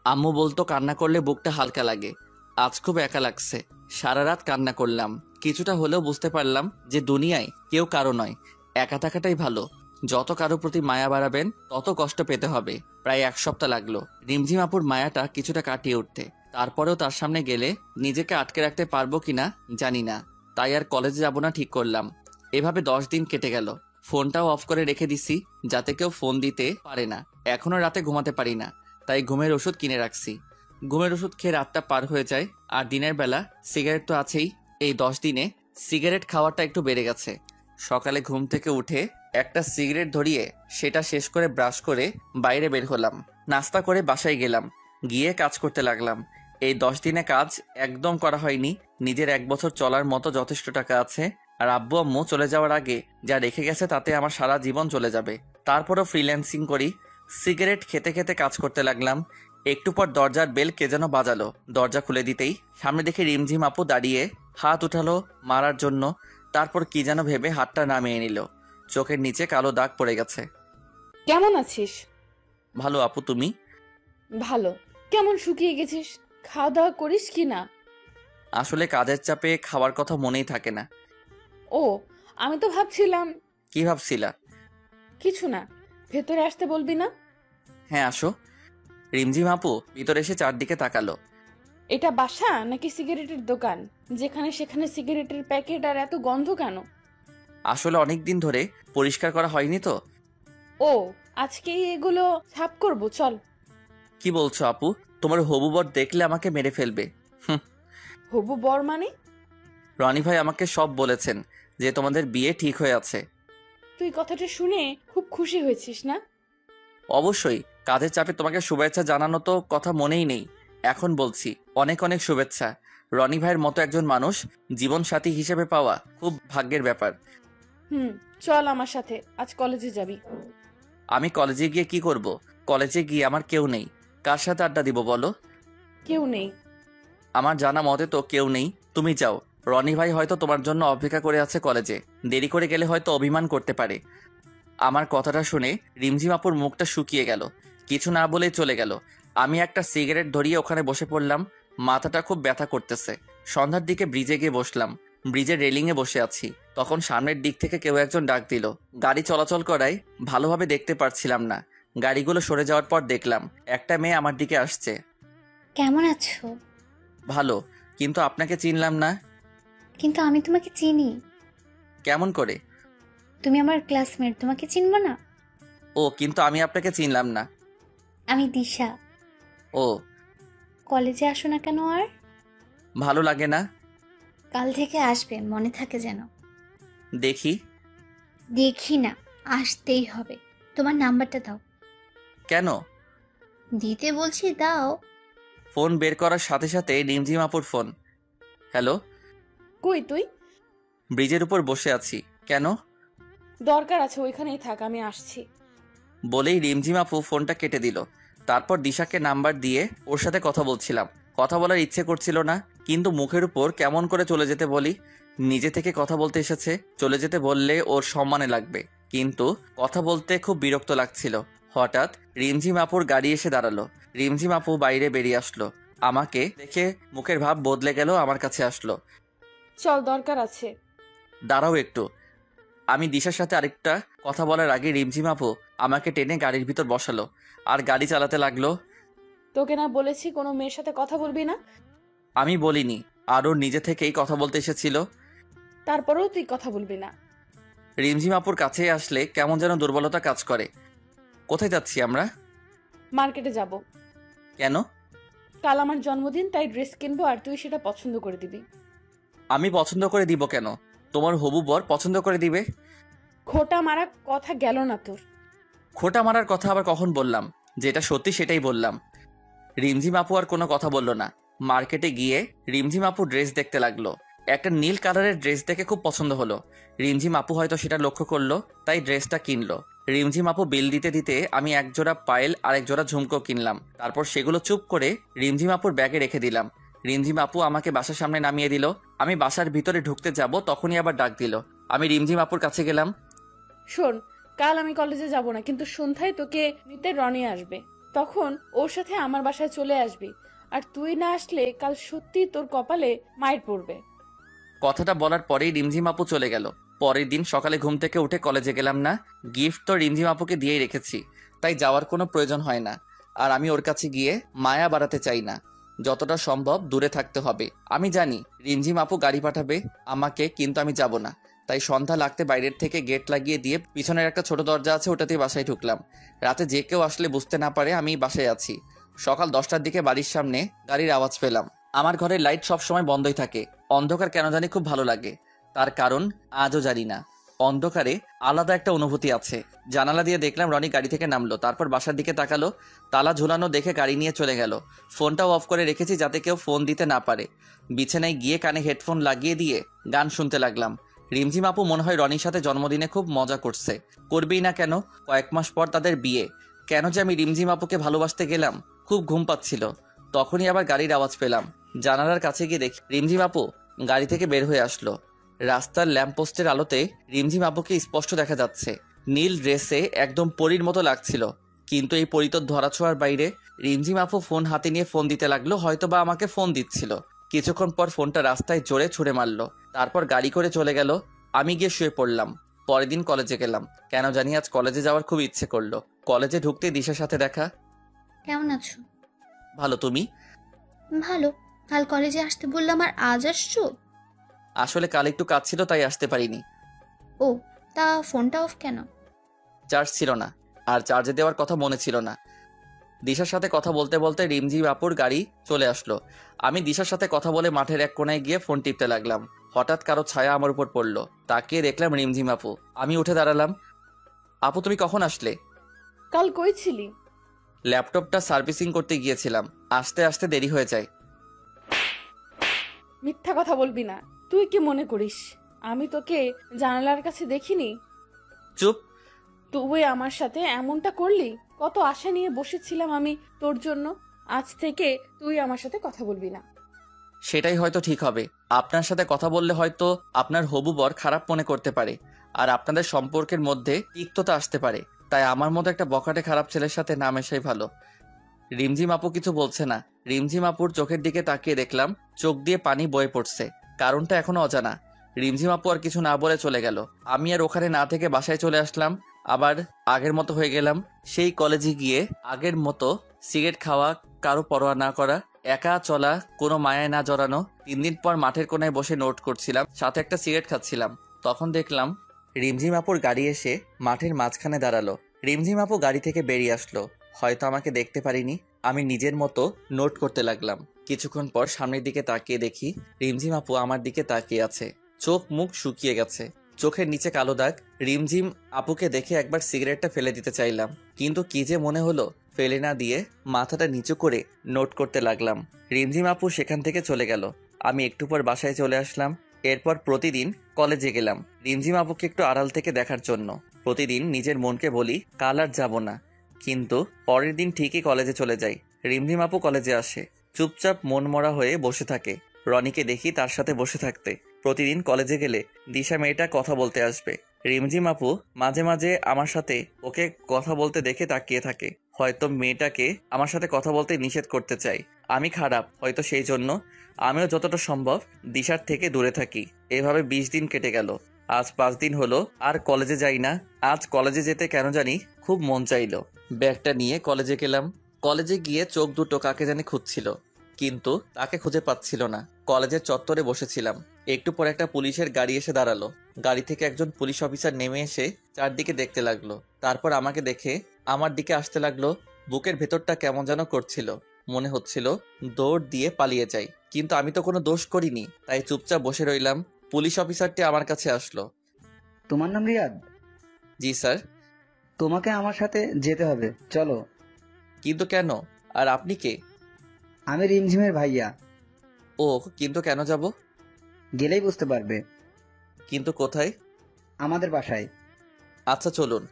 আম্মু বলতো কান্না করলে বুকটা হালকা লাগে। আজ খুব একা লাগছে। সারা রাত কান্না করলাম। কিছুটা হলেও বুঝতে পারলাম যে দুনিয়ায় কেউ কারো নয়, একা থাকাটাই ভালো। যত কারো প্রতি মায়া বাড়াবেন তত কষ্ট পেতে হবে। প্রায় এক সপ্তাহ লাগলো রিমঝিম আপুর মায়াটা কিছুটা কাটিয়ে উঠতে। তারপরেও তার সামনে গেলে নিজেকে আটকে রাখতে পারবো কিনা জানি না। তাই আর কলেজে যাব না ঠিক করলাম। এভাবে 10 দিন কেটে গেল। ফোনটাও অফ করে রেখে দিছি, যাতে কেউ ফোন দিতে পারে না। এখনো রাতে ঘুমাতে পারি না, তাই ঘুমের ওষুধ কিনে রাখছি। ঘুমের ওষুধ খেয়ে রাতটা পার হয়ে যায়। আর দিনের বেলা সিগারেট তো আছেই। এই 10 দিনে সিগারেট খাওয়াটা একটু বেড়ে গেছে। সকালে ঘুম থেকে উঠে একটা সিগারেট ধরিয়ে সেটা শেষ করে ব্রাশ করে বাইরে বের হলাম। নাস্তা করে বাসায় গেলাম। গিয়ে কাজ করতে লাগলাম। এই 10 দিনে কাজ একদম করা হয়নি। নিজের 1 বছর চলার মতো যথেষ্ট টাকা আছে। আর আব্বু আম্মু চলে যাওয়ার আগে যা রেখে গেছে তাতে আমার সারা জীবন চলে যাবে। তারপরও ফ্রিল্যান্সিং করি। সিগারেট খেতে খেতে কাজ করতে লাগলাম। একটু পর দরজার বেল কে যেন বাজালো। দরজা খুলে দিতেই সামনে দেখে রিমঝিম আপু দাঁড়িয়ে হাত উঠালো মারার জন্য। তারপর কি যেন ভেবে হাতটা নামিয়ে নিল। চোখের নিচে কালো দাগ পড়ে গেছে। কেমন আছিস? ভালো আপু, তুমি? ভালো। কেমন শুকিয়ে গেছিস? খাওয়া দাওয়া করিস কি না? আসলে কাজের চাপে খাওয়ার কথা মনেই থাকে না। ও, আমি তো ভাবছিলাম। কি ভাবছিলা? কিছু না, ভেতরে আসতে বলবি না? হ্যাঁ আসো। রিমঝিম আপু ভিতরে এসে চারদিকে তাকালো। এটা বাসা নাকি সিগারেটের দোকান, যেখানে সেখানে সিগারেটের প্যাকেট আর এত গন্ধ কেন? আসলে অনেক দিন ধরে পরিষ্কার করা হয়নি তো। ও, আজকেই এগুলো সাফ করবো, চল। কি বলছো আপু? তোমার হবু বর দেখলে আমাকে মেরে ফেলবে। হবু বর মানে? রনি ভাই আমাকে সব বলেছেন যে তোমাদের বিয়ে ঠিক হয়ে আছে। তুই কথাটা শুনে খুব খুশি হয়েছিস না? অবশ্যই, কাজের চাপে তোমাকে শুভেচ্ছা জানানো তো কথা মনেই নেই। এখন বলছি, অনেক অনেক শুভেচ্ছা। রনি ভাইয়ের মতো একজন মানুষ জীবন সাথী হিসেবে পাওয়া খুব ভাগ্যের ব্যাপার। চল আমার সাথে, আজ কলেজে যাবি। আমি কলেজে গিয়ে কি করব? কলেজে গিয়ে আমার কেউ নেই। কার সাথে আড্ডা দিব বলো? কেউ নেই। আমার জানা মতে তো কেউ নেই। তুমি যাও। রনি ভাই হয়তো তোমার জন্য অপেক্ষা করে আছে কলেজে। দেরি করে গেলে হয়তো অভিমান করতে পারে। আমার কথাটা শুনে রিমঝিম আপুর মুখটা শুকিয়ে গেল। কিছু না বলেই চলে গেল। আমি একটা সিগারেট ধরিয়ে ওখানে বসে পড়লাম। মাথাটা খুব ব্যথা করতেছে। সন্ধ্যার দিকে ব্রিজে গিয়ে বসলাম। ব্রিজের রেলিংয়ে বসে আছি। তখন সামনের দিক থেকে কেউ একজন ডাক দিল। গাড়ি চলাচল করায় ভালোভাবে দেখতে পারছিলাম না। গাড়িগুলো সরে যাওয়ার পর দেখলাম একটা মেয়ে আমার দিকে আসছে। কেমন আছো? ভালো, কিন্তু আপনাকে চিনলাম না। কিন্তু আমি তোমাকে চিনি। কেমন করে? তুমি আমার ক্লাসমেট, তোমাকে চিনবো না? ও, কিন্তু আমি আপনাকে চিনলাম না। আমি দিশা। ও, কলেজে আসো না কেন আর? ভালো লাগে না। কাল থেকে আসবে, মনে থাকে যেন। দেখি। দেখি না, আসতেই হবে। তোমার নাম্বারটা দাও। কেন? দিতে বলছি, দাও। ফোন বের করার সাথে সাথে রিমঝিম আপুর ফোন। হ্যালো। কই তুই? ব্রিজের উপর বসে আছি। কেন? দরকার আছে, ওইখানেই থাক, আমি আসছি। বলেই রিমঝিম আপু ফোনটা কেটে দিল। তারপর দিশাকে নাম্বার দিয়ে ওর সাথে কথা বলছিলাম। কথা বলার ইচ্ছে করছিল না, কিন্তু মুখের উপর কেমন করে চলে যেতে বলি। নিজে থেকে কথা বলতে এসেছে, চলে যেতে বললে ওর সম্মানে লাগবে। কিন্তু কথা বলতে খুব বিরক্ত লাগছিল। হঠাৎ রিমঝিম আপুর গাড়ি এসে দাঁড়ালো। রিমঝিম আপু বাইরে বেরিয়ে আসলো। আমাকে দেখে মুখের ভাব বদলে গেল, আমার কাছে আসলো। চল, দরকার আছে। দাঁড়াও একটু। আমি দিশার সাথে আরেকটা কথা বলার আগে রিমঝিম আপু আমাকে টেনে গাড়ির ভিতর বসালো আর গাড়ি চালাতে লাগলো। তোকে না বলেছি কোনো মেয়ের সাথে কথা বলবি না? আমি বলিনি, আর ওর নিজে থেকেই কথা বলতে এসেছিল। তারপরেও তুই কথা বলবি না? রিমঝিম আপুর কাছে আসলে কেমন যেন দুর্বলতা কাজ করে। কোথায় যাচ্ছি আমরা? মার্কেটে যাব। কেন? কাল আমার জন্মদিন, তাই ড্রেস কিনবো আর তুই সেটা পছন্দ করে দিবি। আমি পছন্দ করে দিব কেন? তোমার হবু বর পছন্দ করে দিবে। খোটা মারা কথা গেল না তোর? খোটা মারার কথা আবার কখন বললাম? যেটা সত্যি সেটাই বললাম। রিমঝিম আপু আর কোনো কথা বলল না। মার্কেটে গিয়ে রিমঝিম আপু ড্রেস দেখতে লাগলো। একটা নীল কালারের ড্রেস দেখে খুব পছন্দ হলো। রিমঝিম আপু হয়তো সেটা লক্ষ্য করলো, তাই ড্রেসটা কিনলো। রিমঝিম আপু বিল দিতে দিতে আমি এক জোড়া পায়েল আর এক জোড়া ঝুমকো কিনলাম। তারপর সেগুলো চুপ করে রিমঝিম আপুর ব্যাগে রেখে দিলাম। রিমঝিম আপু আমাকে বাসার সামনে নামিয়ে দিল। আমি বাসার ভিতরে ঢুকতে যাব, তখনই আবার ডাক দিল। আমি রিমঝিম আপুর কাছে গেলাম। শোন, কাল আমি কলেজে যাব না, কিন্তু সন্ধ্যায় তোকে নিতে রনি আসবে। তখন ওর সাথে আমার বাসায় চলে আসবি। আর তুই না আসলে কাল সত্যি তোর কপালে মাইর পড়বে। কথাটা বলার পরেই রিমঝিম আপু চলে গেল। পরের দিন সকালে ঘুম থেকে উঠে কলেজে গেলাম না। গিফট তো রিমঝিম আপুকে দিয়েই রেখেছি, তাই যাওয়ার কোনো প্রয়োজন হয় না। আর আমি ওর কাছে গিয়ে মায়া বাড়াতে চাই না। যতটা সম্ভব দূরে থাকতে হবে। আমি জানি রিমঝিম আপু গাড়ি পাঠাবে আমাকে, কিন্তু আমি যাব না। তাই সন্ধ্যা লাগতে বাইরের থেকে গেট লাগিয়ে দিয়ে পিছনের একটা ছোট দরজা আছে, ওটাতেই বাসায় ঢুকলাম। রাতে যে কেউ আসলে বুঝতে না পারে আমি বাসায় আছি। সকাল 10টার দিকে বাড়ির সামনে গাড়ির আওয়াজ পেলাম। আমার ঘরের লাইট সব সময় বন্ধই থাকে। অন্ধকার কেন জানি খুব ভালো লাগে। তার কারণ আজও জানি না। অন্ধকারে আলাদা একটা অনুভূতি আছে। জানালা দিয়ে দেখলাম রনি গাড়ি থেকে নামলো, তারপর বাসার দিকে তাকালো। তালা ঝুলানো দেখে গাড়ি নিয়ে চলে গেল। ফোনটাও অফ করে রেখেছি যাতে কেউ ফোন দিতে না পারে। বিছানায় গিয়ে কানে হেডফোন লাগিয়ে দিয়ে গান শুনতে লাগলাম। রিমঝিম আপু মনে হয় রনির সাথে জন্মদিনে খুব মজা করছে। করবেই না কেন? কয়েক মাস পর তাদের বিয়ে। কেন যে আমি রিমঝিম আপুকে ভালোবাসতে গেলাম খুব ঘুম পাচ্ছিল। তখনই আবার গাড়ির আওয়াজ পেলাম। জানালার কাছে গিয়ে দেখি রিমঝিম আপু গাড়ি থেকে বের হয়ে আসলো। রাস্তার ল্যাম্পপোস্টের আলোতে রিমঝিম আপুকে স্পষ্ট দেখা যাচ্ছে। নীল ড্রেসে একদম পরীর মতো লাগছিল। কিন্তু এই পরী তো ধরাছোঁয়ার বাইরে। রিমঝিম আপু ফোন হাতে নিয়ে ফোন দিতে লাগলো, হয়তোবা আমাকে ফোন দিচ্ছিল। কিছুক্ষণ পর ফোনটা রাস্তায় জোরে ছুঁড়ে মারলো। তারপর গাড়ি করে চলে গেল। আমি গিয়ে শুয়ে পড়লাম। পরের দিন কলেজে গেলাম। কেন জানি আজ কলেজে যাওয়ার খুব ইচ্ছে করলো। কলেজে ঢুকতে দিশার সাথে দেখা। কেমন আছো? ভালো, তুমি? ভালো। কাল কলেজে আসতে বললাম আর আজ আসছো? আসলে কাল একটু কাজ ছিল, তাই আসতে পারিনি। ও, তা ফোনটা অফ কেন? চার্জ ছিল না, আর চার্জে দেওয়ার কথা মনে ছিল না। দিশার সাথে কথা বলতে বলতে রিমঝিম আপুর গাড়ি চলে আসলো। আমি দিশার সাথে কথা বলে মাঠের এক কোনায় গিয়ে ফোন টিপতে লাগলাম। হঠাৎ কারো ছায়া আমার উপর পড়লো। তাকিয়ে দেখলাম রিমঝিম আপু। আমি উঠে দাঁড়ালাম। আপু, তুমি কখন আসলে? কাল কই ছিলি? ল্যাপটপটা সার্ভিসিং করতে গিয়েছিলাম। আসতে আসতে দেরি হয়ে যায়। মিথ্যা কথা বলবি না। তুই কি মনে করিস আমি তোকে জানালার কাছে দেখিনি? চুপ। তুই আমার সাথে এমনটা করলি? কত আশা নিয়ে বসেছিলাম আমি তোর জন্য। আজ থেকে তুই আমার সাথে কথা বলবি না। সেটাই হয়তো ঠিক হবে। আপনার সাথে কথা বললে হয়তো আপনার হবু বর খারাপ মনে করতে পারে, আর আপনাদের সম্পর্কের মধ্যে তিক্ততা আসতে পারে। তাই আমার মতো একটা বখাটে খারাপ ছেলের সাথে না মেশাই ভালো। রিমঝিম আপু কিছু বলছে না। রিমঝিম আপুর চোখের দিকে তাকিয়ে দেখলাম চোখ দিয়ে পানি বয়ে পড়ছে। কারণটা এখনো অজানা। রিমঝিম আপু আর কিছু না বলে চলে গেল। আমি আর ওখানে না থেকে বাসায় চলে আসলাম। আবার আগের মতো হয়ে গেলাম। সেই কলেজে গিয়ে আগের মতো সিগারেট খাওয়া, কারো পরোয়া না করা, একা চলা, কোনো মায়ায় না জড়ানো। 3 দিন পর মাঠের কোনায় বসে নোট করছিলাম, সাথে একটা সিগারেট খাচ্ছিলাম। তখন দেখলাম রিমঝিম আপুর গাড়ি এসে মাঠের মাঝখানে দাঁড়ালো। রিমঝিম আপু গাড়ি থেকে বেরিয়ে আসলো। হয়তো আমাকে দেখতে পারিনি। আমি নিজের মতো নোট করতে লাগলাম। কিছুক্ষণ পর সামনের দিকে তাকিয়ে দেখি রিমঝিম আপু আমার দিকে তাকিয়ে আছে। চোখ মুখ শুকিয়ে গেছে, চোখের নিচে কালো দাগ। রিমঝিম আপুকে দেখে একবার সিগারেটটা ফেলে দিতে চাইলাম, কিন্তু কি যে মনে হলো ফেলে না দিয়ে মাথাটা নিচু করে নোট করতে লাগলাম। রিমঝিম আপু সেখান থেকে চলে গেল। আমি একটু পর বাসায় চলে আসলাম। এরপর প্রতিদিন কলেজে গেলাম রিমঝিম আপুকে একটু আড়াল থেকে দেখার জন্য। প্রতিদিন নিজের মনকে বলি কাল আর যাব না, কিন্তু পরের দিন ঠিকই কলেজে চলে যাই। রিমঝিম আপু কলেজে আসে, চুপচাপ মনমরা হয়ে বসে থাকে। রনিকে দেখি তার সাথে বসে থাকতে। প্রতিদিন কলেজে গেলে দিশা মেয়েটা কথা বলতে আসবে। রিমঝিম আপু মাঝে মাঝে আমার সাথে ওকে কথা বলতে দেখে তাকিয়ে থাকে। হয়তো মেয়েটাকে আমার সাথে কথা বলতে নিষেধ করতে চাই। আমি খারাপ হয়তো, সেই জন্য আমিও যতটা সম্ভব দিশার থেকে দূরে থাকি। এভাবে 20 দিন কেটে গেল। আজ 5 দিন হলো আর কলেজে যাই না। আজ কলেজে যেতে কেন জানি খুব মন চাইলো। ব্যাগটা নিয়ে কলেজে গেলাম। কলেজে গিয়ে চোখ দুটো কাকে জানি খুঁজছিল, কিন্তু তাকে খুঁজে পাচ্ছিল না। কলেজের চত্বরে বসেছিলাম। একটু পর একটা পুলিশের গাড়ি এসে দাঁড়ালো। গাড়ি থেকে একজন পুলিশ অফিসার নেমে এসে চারদিকে দেখতে লাগলো। তারপর আমাকে দেখে আমার দিকে আসতে লাগলো। বুকের ভেতরটা কেমন যেন করছিল। মনে হচ্ছিল দৌড় দিয়ে পালিয়ে যাই, কিন্তু আমি তো কোনো দোষ করিনি, তাই চুপচাপ বসে রইলাম। পুলিশ অফিসারটি আমার কাছে আসলো। তোমার নাম রিয়াদ? জি স্যার। তোমাকে আমার সাথে যেতে হবে, চলো। কিন্তু কেন? আর আপনি কে? আমি রিমঝিমের ভাইয়া। ও, কিন্তু কেন যাব? গেলেই বুঝতে পারবে। কিন্তু কোথায়? আমাদের বাসায়। আচ্ছা চলুন।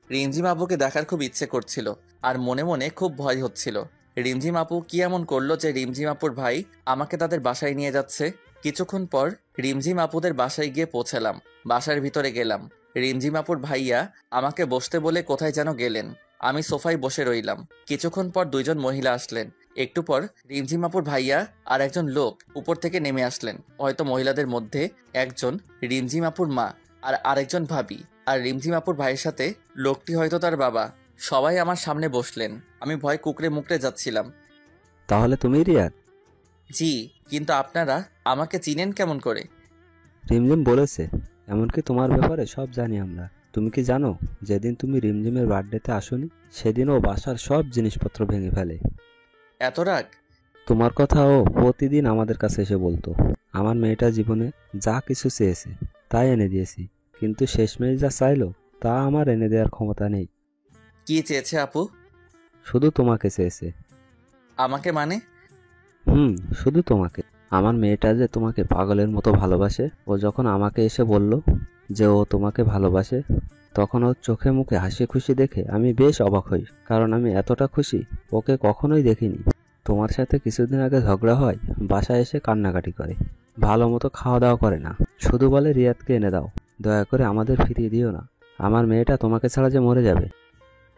রিমঝিম আপুকে দেখার খুব ইচ্ছে করছিল, আর মনে মনে খুব ভয় হচ্ছিল। রিমঝিম আপু কি এমন করলো যে রিমঝিম আপুর ভাই আমাকে তাদের বাসায় নিয়ে যাচ্ছে? কিছুক্ষণ পর রিমঝিম আপুদের বাসায় গিয়ে পৌঁছালাম। বাসার ভিতরে গেলাম। রিমঝিম আপুর ভাইয়া আমাকে বসতে বলে কোথায় যেন গেলেন। আমি সোফায় বসে রইলাম। কিছুক্ষণ পর 2 জন মহিলা আসলেন। একটু পর রিমঝিম আপুর ভাইয়া আর একজন লোক উপর থেকে নেমে আসলেন। হয়তো মহিলাদের মধ্যে একজন রিমঝিম আপুর মা, আর আরেকজন ভাবি। আর রিমঝিম আপুর ভাইয়ের সাথে লোকটি হয়তো তার বাবা। সবাই আমার সামনে বসলেন। আমি ভয় কুকড়ে মুকড়ে যাচ্ছিলাম। তাহলে তুমি রিয়াদ? জি, কিন্তু আপনারা আমাকে চিনেন কেমন করে? রিমঝিম বলেছে, এমনকি তোমার ব্যাপারে সব জানি আমরা। তুমি কি জানো, যেদিন তুমি রিমঝিমের বার্থডেতে আসোনি সেদিন ও বাসার সব জিনিসপত্র ভেঙে ফেলে। এত রাগ? তোমার কথা ও প্রতিদিন আমাদের কাছে এসে বলতো। আমার মেয়েটা জীবনে যা কিছু চেয়েছে তাই এনে দিয়েছি, কিন্তু শেষমেশ যা চাইলো তা আমার এনে দেওয়ার ক্ষমতা নেই। কি চেয়েছে আপু? শুধু তোমাকে চেয়েছে। আমাকে মানে? শুধু তোমাকে। আমার মেয়েটা যে তোমাকে পাগলের মতো ভালোবাসে, ও যখন আমাকে এসে বলল যে ও তোমাকে ভালোবাসে, তখন ওর চোখে মুখে হাসি খুশি দেখে আমি বেশ অবাক হই, কারণ আমি এতটা খুশি ওকে কখনোই দেখিনি। তোমার সাথে কিছুদিন আগে ঝগড়া হয়, বাসায় এসে কান্নাকাটি করে, ভালো মতো খাওয়া দাওয়া করে না, শুধু বলে রিয়াদকে এনে দাও, দয়া করে আমাদের ফিরিয়ে দিও না, আমার মেয়েটা তোমাকে ছাড়া যে মরে যাবে।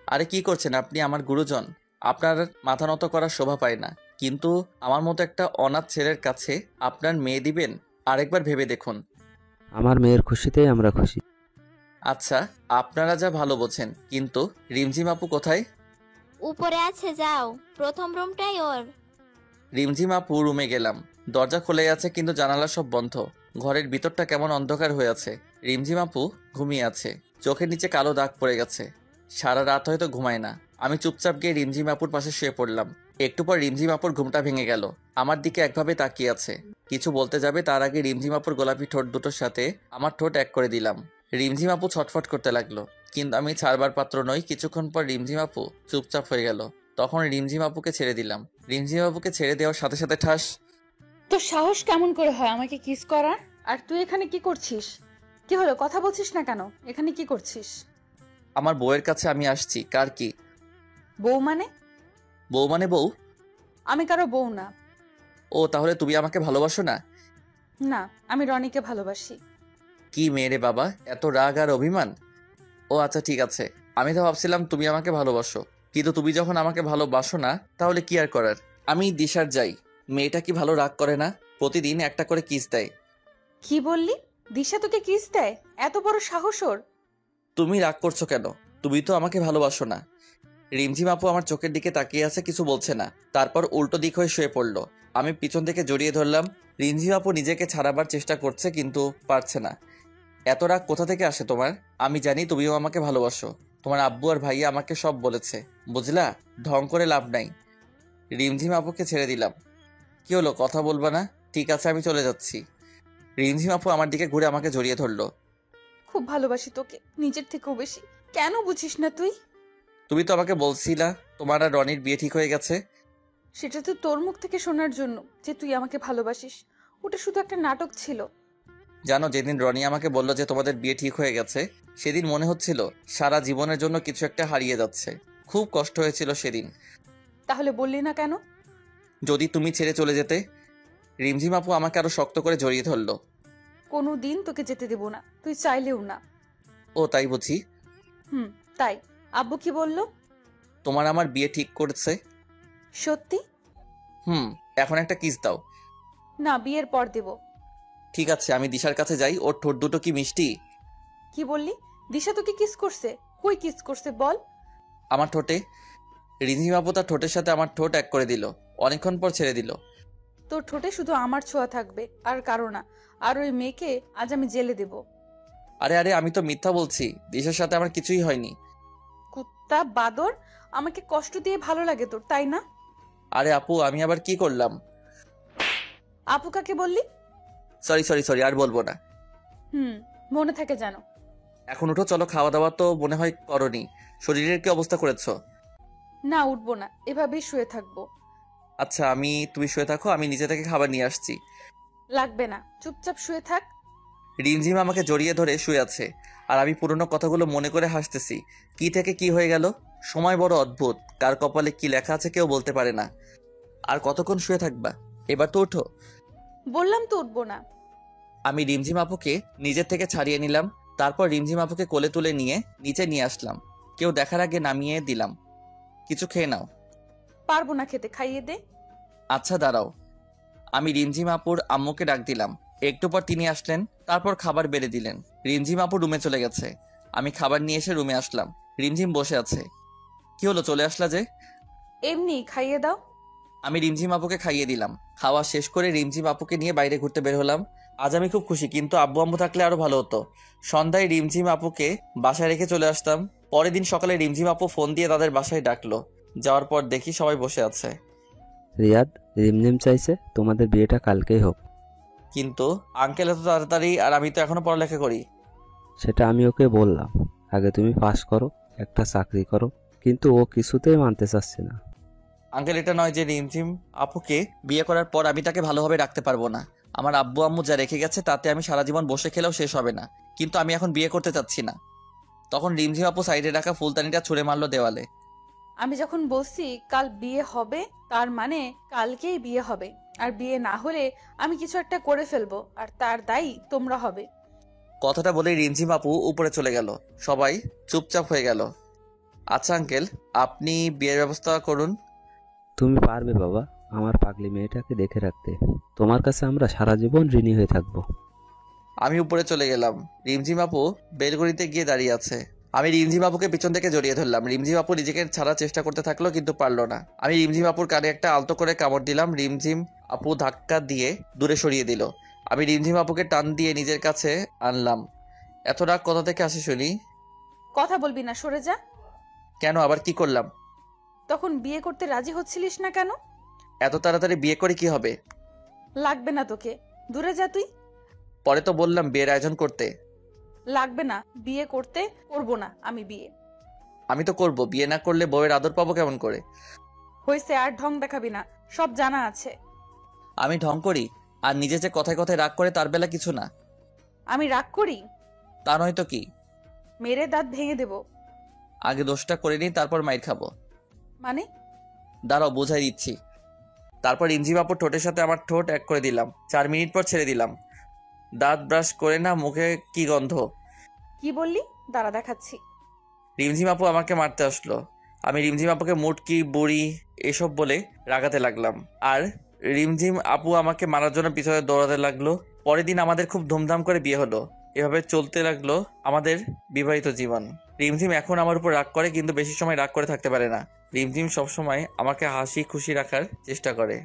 আরে কি করছেন আপনি? আমার গুরুজন, আপনার মাথা নত করার শোভা পায় না, কিন্তু আমার মতো একটা অনাথ ছেলের কাছে আপনার মেয়ে দিবেন? আরেকবার ভেবে দেখুন। আমার মেয়ের খুশিতেই আমরা খুশি। আচ্ছা, আপনারা যা ভালো বোঝেন, কিন্তু রিমঝিম আপু কোথায়? উপরে আছে, যাও, প্রথম রুমটাই ওর। রিমঝিম আপু রুমে গেলাম, দরজা খোলাই আছে কিন্তু জানালা সব বন্ধ। ঘরের ভিতরটা কেমন অন্ধকার হয়ে আছে। রিমঝিম আপু ঘুমিয়ে আছে, চোখের নিচে কালো দাগ পড়ে গেছে, সারা রাত হয়তো ঘুমায় না। আমি চুপচাপ গিয়ে রিমঝিম আপুর পাশে শুয়ে পড়লাম। একটু পর রিমঝিম আপুর ঘুমটা ভেঙে গেল, আমার দিকে একভাবে তাকিয়ে আছে। কিছু বলতে যাবে তার আগে রিমঝিম আপুর গোলাপি ঠোঁট দুটোর সাথে আমার ঠোঁট এক করে দিলাম। রিমঝিম আপু ছটফট করতে লাগলো, কিন্তু আমি ছাড়বার পাত্র নই। কিছুক্ষণ পর রিমঝিম আপু চুপচাপ হয়ে গেল, তখন রিমঝিম আপুকে ছেড়ে দিলাম। রিমঝিম আপুকে ছেড়ে দেওয়ার সাথে সাথে ঠাস। তোর সাহস কেমন করে হয় আমাকে কিস করার? আর তুই এখানে কি করছিস? কি হলো, কথা বলছিস না কেন? এখানে কি করছিস? আমার বউয়ের কাছে আমি আসছি। কার কি বউ মানে? বউ মানে বউ? আমি কারো বউ না। ও, তাহলে তুমি আমাকে ভালোবাসো না? না, আমি রনিকে ভালোবাসি। কি মেয়ে রে বাবা, এত রাগ আর অভিমান! ও আচ্ছা ঠিক আছে, আমি তো ভাবছিলাম তুমি আমাকে ভালোবাসো। কিন্তু তুমি যখন আমাকে ভালোবাসো না, তাহলে কি আর করার। আমি দিশার যাই, মেয়েটা কি ভালো রাগ করে না? প্রতিদিন একটা করে কিস দেয়। কি বললি? দিশা তোকে কিস দেয়? এত বড় সাহস ওর? তুমি রাগ করছো কেন? তুমি তো আমাকে ভালোবাসো না। রিমঝিম আপু আমার চোখের দিকে তাকিয়ে আছে, কিছু বলছে না। তারপর উল্টো দিক হয়ে শুয়ে পড়লো। আমি পিছন থেকে জড়িয়ে ধরলাম। রিমঝিম আপু নিজেকে ছাড়াবার চেষ্টা করছে, কিন্তু পারছে না। এত রাগ কোথা থেকে আসে তোমার? আমি জানি তুমিও আমাকে ভালোবাসো। তোমার আব্বু আর ভাইয়া আমাকে সব বলেছে, বুঝলা? ঢং করে লাভ নাই। রিমঝিম আপুকে ছেড়ে দিলাম। কি হলো, কথা বলবা না? ঠিক আছে, আমি চলে যাচ্ছি। রিমঝিম আপু আমার দিকে ঘুরে আমাকে জড়িয়ে ধরলো। খুব ভালোবাসি তোকে, নিজের থেকেও বেশি। কেন বুঝিস না তুই? তুমি তো আমাকে বলছিলা তোমার আর রনির বিয়ে ঠিক হয়ে গেছে। সেটা তো তোর মুখ থেকে শোনার জন্য যে তুই আমাকে ভালোবাসিস। ওটা শুধু একটা নাটক ছিল। জানো, যেদিন রনি আমাকে বলল যে তোমাদের বিয়ে ঠিক হয়ে গেছে, সেদিন মনে হচ্ছিল সারা জীবনের জন্য কিছু একটা হারিয়ে যাচ্ছে। খুব কষ্ট হয়েছিল সেদিন। তাহলে বললি না কেন? যদি তুমি ছেড়ে চলে যেতে। রিমঝিম আপু আমাকে আরো শক্ত করে জড়িয়ে ধরলো। কোনো দিন তোকে যেতে দেব না, তুই চাইলেও না। ও তাই বুঝি? তাই। আব্বু কি বললো? তোমার আমার বিয়ে ঠিক করছে। সত্যি? এখন একটা কিস দাও। না, বিয়ের পর দেব। ঠিক আছে, আমি দিশার কাছে যাই। ওর ঠোঁট দুটো কি মিষ্টি! কি বললি? দিশা তোকে কিস করছে? কই কিস করছে বল? আমার ঠোঁটে। রিমঝিম আপু তার ঠোঁটের সাথে আমার ঠোঁট এক করে দিল, অনেকক্ষণ পর ছেড়ে দিল। তোর ঠোঁটে শুধু আমার ছোঁয়া থাকবে, আর কারো না। আর ওই মেয়েকে আজ আমি জেলে দেব। আরে আরে, আমি তো মিথ্যা বলছি, দিশার সাথে আমার কিছুই হয়নি। কুত্তা বাদর, আমাকে কষ্ট দিয়ে ভালো লাগে তোর, তাই না? আরে আপু, আমি আবার কি করলাম? আপু কাকে বললি? সরি, আর বলবো না। মনে থাকে জানো। এখন উঠো, চলো। খাওয়া দাওয়া তো মনে হয় করনি। শরীরের কি অবস্থা করেছো? না, উঠবো না, এভাবেই শুয়ে থাকবো। আচ্ছা, তুমি শুয়ে থাকো, আমি নিচে থেকে খাবার নিয়ে আসছি। লাগবে না, চুপচাপ শুয়ে থাক। রিমঝিম আমাকে জড়িয়ে ধরে শুয়ে আছে, আর আমি পুরনো কথাগুলো মনে করে হাসতেছি। কি থেকে কি হয়ে গেল। সময় বড় অদ্ভুত, কার কপালে কি লেখা আছে কেউ বলতে পারে না। আর কতক্ষণ শুয়ে থাকবা? এবার তো ওঠো। বললাম তো উঠবো না। আমি রিমঝিম আপুকে নিজের থেকে ছাড়িয়ে নিলাম। তারপর রিমঝিম আপুকে কোলে তুলে নিয়ে নিচে নিয়ে আসলাম। কেউ দেখার আগে নামিয়ে দিলাম। কিছু খেয়ে নাও। পারবো না খেতে, খাইয়ে দে। আচ্ছা দাঁড়াও। আমি রিমঝিম আপুর আম্মুকে ডাক দিলাম। একটু পর তিনি আসলেন, তারপর খাবার বেড়ে দিলেন। রিমঝিম আপু রুমে চলে গেছে। আমি খাবার নিয়ে এসে রুমে আসলাম। রিমঝিম বসে আছে। কি হলো, চলে আসলা যে? এমনি খাইয়ে দাও। আমি রিমঝিম আপুকে খাইয়ে দিলাম। খাওয়া শেষ করে রিমঝিম আপুকে নিয়ে বাইরে ঘুরতে বের হলাম। আজ আমি খুব খুশি, কিন্তু আব্বু আম্মু থাকলে আরো ভালো হতো। সন্ধ্যায় রিমঝিম আপুকে বাসায় রেখে চলে আসতাম। পরের দিন সকালে রিমঝিম আপু ফোন দিয়ে তাদের বাসায় ডাকলো। যাওয়ার পর দেখি সবাই বসে আছে। রিয়াদ, রিমঝিম চাইছে তোমাদের বিয়েটা কালকেই হোক। কিন্তু আঙ্কেল এত তাড়াতাড়ি, আর আমি তো এখনো পড়ালেখা করি। সেটা আমি ওকে বললাম, আগে তুমি পাস করো, একটা চাকরি করো, কিন্তু ও কিছুতেই মানতে চাচ্ছে না। আঙ্কেল, এটা নয় যে রিমঝিম আপুকে বিয়ে করার পর আমি তাকে ভালোভাবে রাখতে পারবো না। আমার আব্বু আম্মু যা রেখে গেছে তাতে আমি সারা জীবন বসে খেলেও শেষ হবে না। কিন্তু আমি এখন বিয়ে করতে চাচ্ছি না। তখন রিমঝিম আপু সাইডে রাখা ফুলদানিটা ছুঁড়ে মারলো দেওয়ালে। আমি যখন বলছি কাল বিয়ে হবে, তার মানে কালকেই বিয়ে হবে। আর বিয়ে না হলে আমি কিছু একটা করে ফেলবো, আর তার দায়ী তোমরা হবে। কথাটা বলেই রিমঝিম আপু উপরে চলে গেল। সবাই চুপচাপ হয়ে গেল। আচ্ছা আঙ্কেল, আপনি বিয়ের ব্যবস্থা করুন। তুমি পারবে বাবা আমার পাগলি মেয়েটাকে দেখে রাখতে। তোমার কাছে আমরা সারা জীবন ঋণী হয়ে থাকবো। আমি উপরে চলে গেলাম। রিমঝিম আপু বেলকনিতে গিয়ে দাঁড়িয়ে আছে। আমি রিমঝিম আপুকে পিছন থেকে জড়িয়ে ধরলাম। রিমঝিম আপু নিজেকে ছাড়ার চেষ্টা করতে থাকলো, কিন্তু পারলো না। আমি রিমঝিম আপুর কানে একটা আলতো করে কামড় দিলাম। রিমঝিম আপু ধাক্কা দিয়ে দূরে সরিয়ে দিল। আমি রিমঝিম আপুকে টান দিয়ে নিজের কাছে আনলাম। এত রাগ কোথা থেকে আসে শুনি? কথা বলবি না, সরে যা। কেন, আবার কি করলাম? তখন বিয়ে করতে রাজি হচ্ছিলিস না কেন? এত তাড়াতাড়ি বিয়ে করে কি হবে? লাগবে না তোকে, দূরে যা তুই। পরে তো বললাম বিয়ের আয়োজন করতে। লাগবে না, বিয়ে করতে করব না আমি বিয়ে। আমি তো করব, বিয়ে না করলে বউয়ের আদর পাবো কেমন করে? হয়েছে, আর ঢং দেখাবি না, সব জানা আছে। আমি ঢং করি? আর নিজে যে কথায় কথায় রাগ করে তার বেলা কিছু না। আমি রাগ করি? তা নয়তো কি? মেরে দাঁত ভেঙে দেব। আগে দোষটা করে নিই, তারপর মাইর খাবো। মানে? দাঁড়াও, বোঝাই দিচ্ছি। তারপর রিমঝিম আপুর ঠোঁটের সাথে আমার ঠোঁট এক করে দিলাম। 4 মিনিট পর ছেড়ে দিলাম। দাঁত ব্রাশ করে না, মুখে কি গন্ধ। কি বললি? দাঁড়া দেখাচ্ছি। রিমঝিম আপু আমাকে মারতে আসলো। আমি রিমঝিম আপুকে মুটকি, বুড়ি এসব বলে রাগাতে লাগলাম। আর রিমঝিম আপু আমাকে মারার জন্য পিছনে দৌড়াতে লাগলো। পরের দিন আমাদের খুব ধুমধাম করে বিয়ে হলো। এভাবে চলতে লাগলো আমাদের বিবাহিত জীবন। রিমঝিম এখন আমার উপর রাগ করে, কিন্তু বেশি সময় রাগ করে থাকতে পারে না। রিমঝিম সবসময় আমাকে হাসি খুশি রাখার চেষ্টা করে।